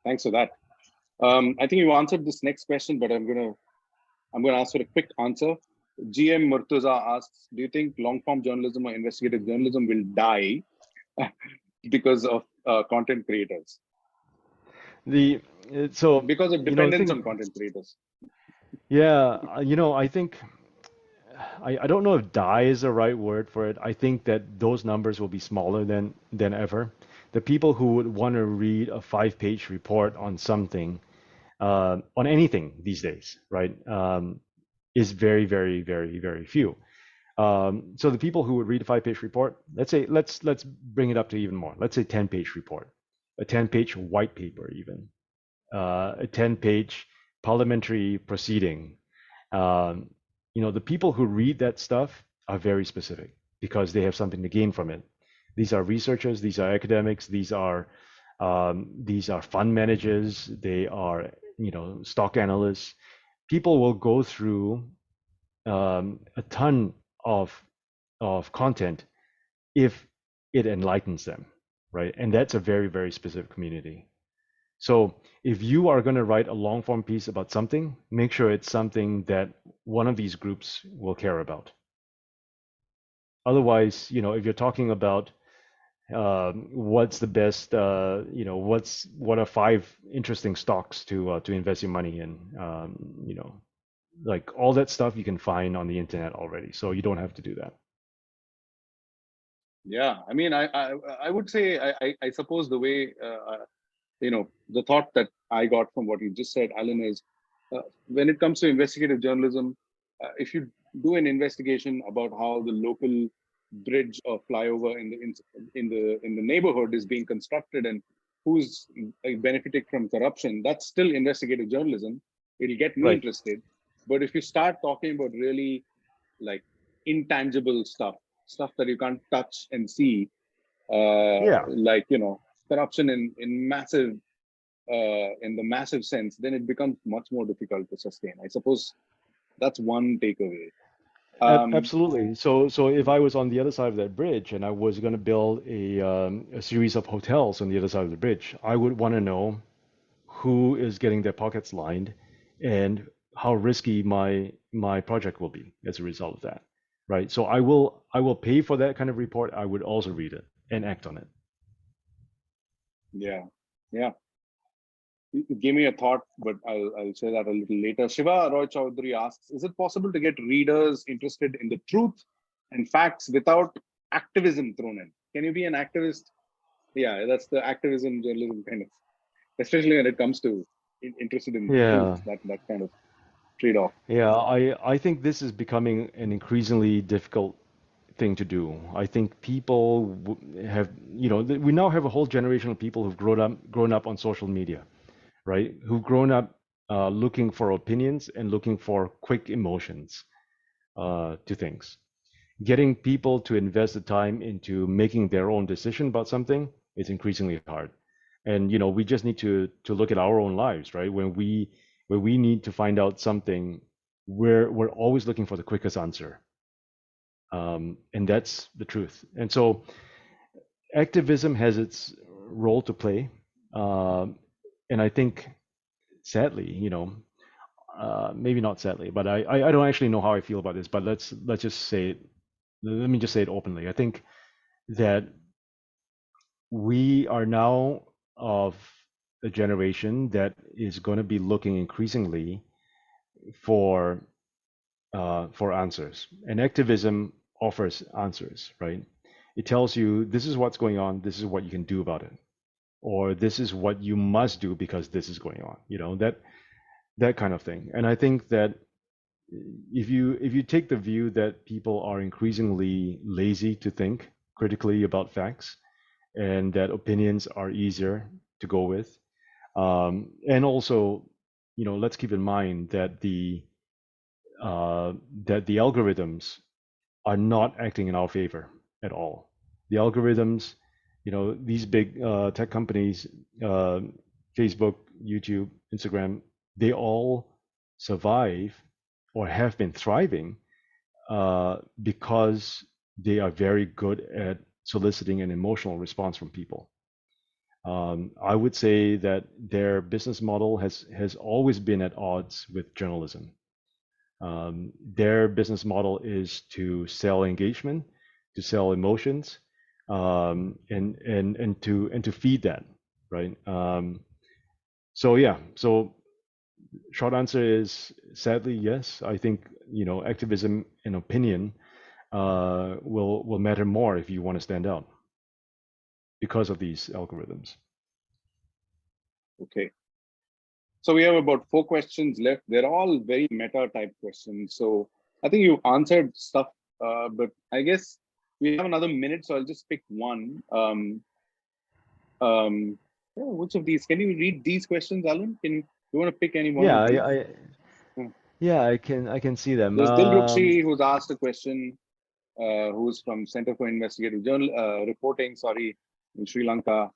Thanks for that. I think you answered this next question, but I'm gonna ask for a quick answer. GM Murtuza asks, do you think long-form journalism or investigative journalism will die because of content creators? The so Because of the dependence thing, on content creators. yeah, I think I don't know if die is the right word for it. I think that those numbers will be smaller than ever. The people who would want to read a 5-page report on something, on anything these days, right, is very, very, very, very few. So the people who would read a 5-page report, let's bring it up to even more. Let's say 10-page report, a 10-page white paper, even a 10-page parliamentary proceeding. Um, the people who read that stuff are very specific because they have something to gain from it. These are researchers, these are academics, these are fund managers, they are stock analysts. People will go through a ton of content if it enlightens them, right? And that's a very, very specific community. So if you are going to write a long form piece about something, make sure it's something that one of these groups will care about. Otherwise, if you're talking about what's the best, what are 5 interesting stocks to invest your money in, like all that stuff you can find on the internet already, so you don't have to do that. Yeah, I mean, I would say, I suppose the way, the thought that I got from what you just said, Alan, is when it comes to investigative journalism, if you do an investigation about how the local bridge or flyover in the neighborhood is being constructed and who's benefiting from corruption, that's still investigative journalism. It'll get me Right. interested. But if you start talking about really like intangible stuff that you can't touch and see, Yeah. like corruption in the massive sense, then it becomes much more difficult to sustain. I suppose that's one takeaway. Absolutely. So if I was on the other side of that bridge and I was going to build a series of hotels on the other side of the bridge, I would want to know who is getting their pockets lined and how risky my project will be as a result of that, right? So I will pay for that kind of report. I would also read it and act on it. Yeah, yeah. You gave me a thought, but I'll say that a little later. Shiva Roy Chaudhary asks, is it possible to get readers interested in the truth and facts without activism thrown in? Can you be an activist? Yeah, that's the activism journalism kind of, especially when it comes to interested in truth, Yeah. that kind of trade-off. Yeah, I think this is becoming an increasingly difficult thing to do. I think people have, we now have a whole generation of people who've grown up on social media, right? Who've grown up looking for opinions and looking for quick emotions to things. Getting people to invest the time into making their own decision about something is increasingly hard. And we just need to look at our own lives, right? When we need to find out something, we're always looking for the quickest answer. And that's the truth. And so activism has its role to play. And I think sadly, maybe not sadly, but I don't actually know how I feel about this, but let's just say it. Let me just say it openly. I think that we are now of a generation that is going to be looking increasingly for answers, and activism offers answers, right? It tells you this is what's going on, this is what you can do about it, or this is what you must do because this is going on. That kind of thing. And I think that if you take the view that people are increasingly lazy to think critically about facts and that opinions are easier to go with, and also, let's keep in mind that the algorithms are not acting in our favor at all. The algorithms, these big tech companies, Facebook, YouTube, Instagram, they all survive or have been thriving because they are very good at soliciting an emotional response from people. I would say that their business model has always been at odds with journalism. Their business model is to sell engagement, to sell emotions, and to feed that, right? So yeah, so short answer is sadly yes. I think activism and opinion will matter more if you want to stand out because of these algorithms. Okay. So we have about 4 questions left. They're all very meta type questions. So I think you answered stuff, but I guess we have another minute, so I'll just pick one. Which of these? Can you read these questions, Alan? You want to pick any one Yeah, of these? Hmm. yeah, I can see them. There's Dilrukshi who's asked a question, who's from Center for Investigative Reporting, sorry, in Sri Lanka.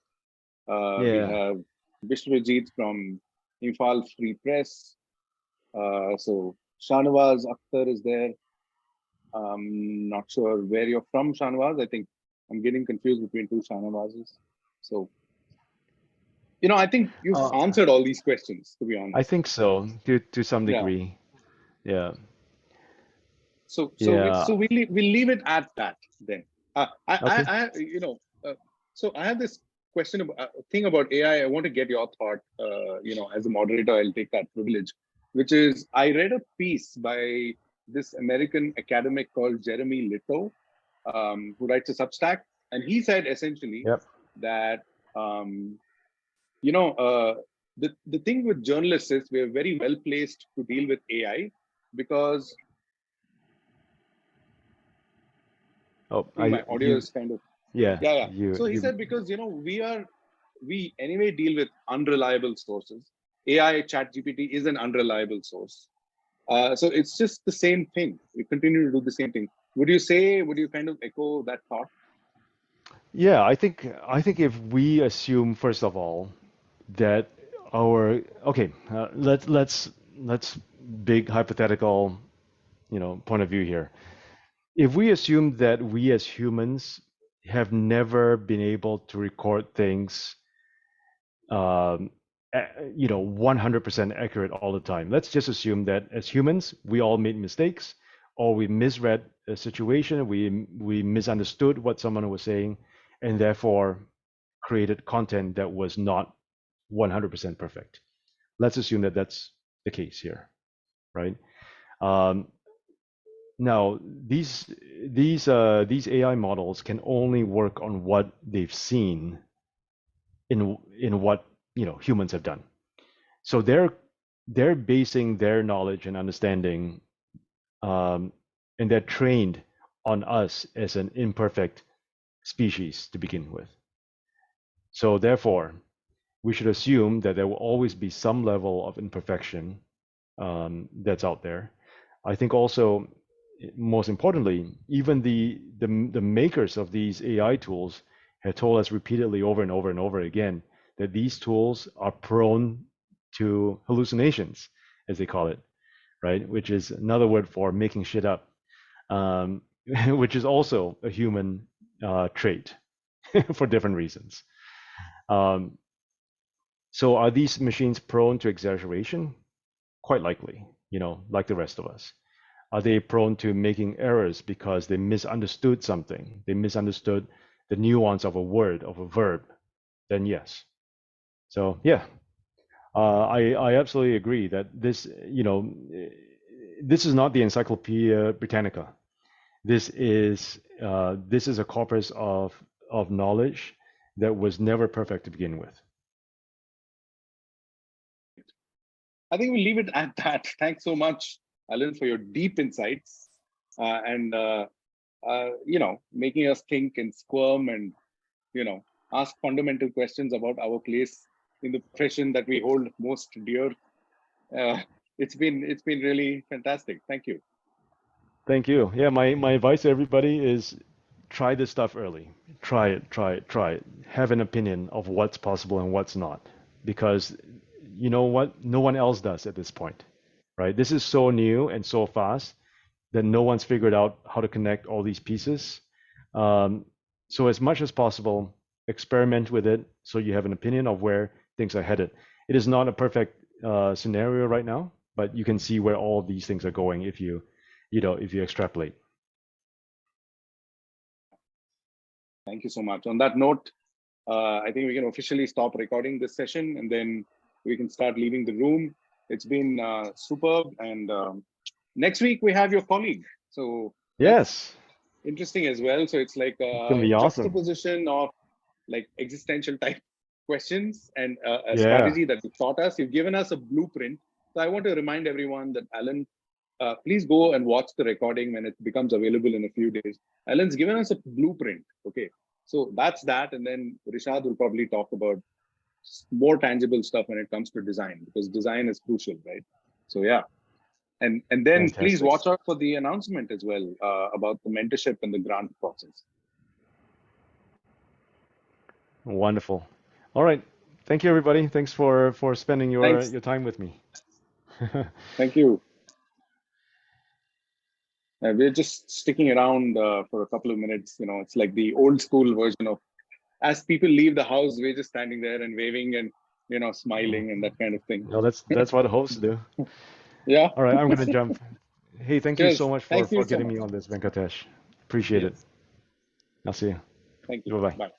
We Yeah. have Bishrajit from Imphal Free Press. So Shanawaz Akhtar is there. Not sure where you're from, Shanawaz. I think I'm getting confused between two Shanawazes. So, I think you've answered all these questions, to be I honest. think so, to some Yeah. degree. Yeah. So we'll leave it at that then. Okay. So I have this question about thing about AI. I want to get your thought. As a moderator, I'll take that privilege. Which is, I read a piece by this American academic called Jeremy Little, who writes a Substack, and he said essentially Yep. that the thing with journalists is we're very well placed to deal with AI because Oh, I think I my audio you is kind of yeah, yeah. you So he you said because we anyway deal with unreliable sources. AI ChatGPT is an unreliable source. So it's just the same thing. We continue to do the same thing. Would you kind of echo that thought? Yeah, I think if we assume first of all that our okay, let's big hypothetical, point of view here. If we assume that we as humans have never been able to record things, um, 100% accurate all the time. Let's just assume that as humans, we all made mistakes, or we misread a situation, we misunderstood what someone was saying, and therefore created content that was not 100% perfect. Let's assume that that's the case here, right? Um, Now, these AI models can only work on what they've seen in what humans have done. So they're basing their knowledge and understanding, um, and they're trained on us as an imperfect species to begin with. So therefore, we should assume that there will always be some level of imperfection that's out there. I think also, most importantly, even the makers of these AI tools have told us repeatedly over and over and over again that these tools are prone to hallucinations, as they call it, right? Which is another word for making shit up, um, which is also a human trait for different reasons. Um, so are these machines prone to exaggeration? Quite likely, like the rest of us. Are they prone to making errors because they misunderstood something? They misunderstood the nuance of a word, of a verb? Then yes. So yeah, I absolutely agree that this is not the Encyclopedia Britannica. This is a corpus of knowledge that was never perfect to begin with. I think we'll leave it at that. Thanks so much, Alan, for your deep insights and making us think and squirm and ask fundamental questions about our place in the profession that we hold most dear. Uh, it's been really fantastic. Thank you. Thank you. Yeah, my advice to everybody is try this stuff early. Try it, try it, try it. Have an opinion of what's possible and what's not. Because you know what? No one else does at this point, right? This is so new and so fast that no one's figured out how to connect all these pieces. So as much as possible, experiment with it so you have an opinion of where things are headed. It is not a perfect scenario right now, but you can see where all these things are going if you if you extrapolate. Thank you so much. On that note, I think we can officially stop recording this session, and then we can start leaving the room. It's been superb, and next week we have your colleague, so that's Yes, interesting as well. So it's like it's gonna a be awesome. juxtaposition of like existential type questions and a Yeah. strategy that you've taught us. You've given us a blueprint. So I want to remind everyone that Alan, please go and watch the recording when it becomes available in a few days. Alan's given us a blueprint. Okay, so that's that, and then Rishad will probably talk about more tangible stuff when it comes to design, because design is crucial, right? So yeah, and then please Fantastic. watch out for the announcement as well about the mentorship and the grant process. Wonderful. All right. Thank you, everybody. Thanks for spending Thanks. your time with me. Thank you. We're just sticking around for a couple of minutes. You know, it's like the old school version of, as people leave the house, we're just standing there and waving and, you know, smiling and that kind of thing. No, that's what hosts do. Yeah. All right, I'm gonna jump. Hey, thank you so Cheers. much Thank you for so getting much. me on this, Venkatesh. Appreciate it. Yes. I'll see you. Thank you. Bye bye. Bye.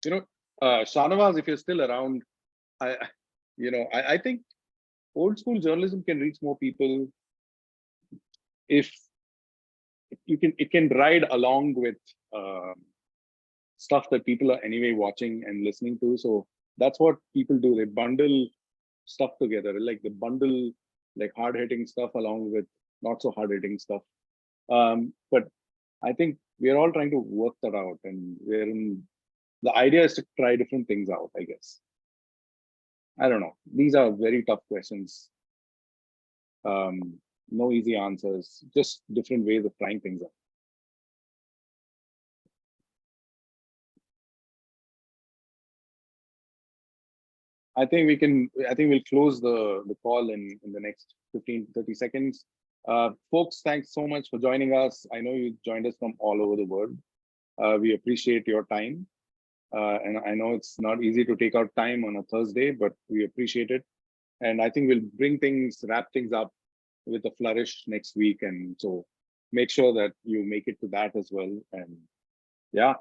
You know, Shanawaz, if you're still around, I think old school journalism can reach more people if it can ride along with uh, stuff that people are anyway watching and listening to. So that's what people do. They bundle stuff together, like they bundle like hard hitting stuff along with not so hard hitting stuff. But I think we're all trying to work that out, and the idea is to try different things out, I guess. I don't know. These are very tough questions. No easy answers, just different ways of trying things out. I think we'll close the call in the next 15-30 seconds. Folks, thanks so much for joining us. I know you joined us from all over the world. We appreciate your time. And I know it's not easy to take out time on a Thursday, but we appreciate it. And I think we'll wrap things up with a flourish next week. And so make sure that you make it to that as well. And yeah,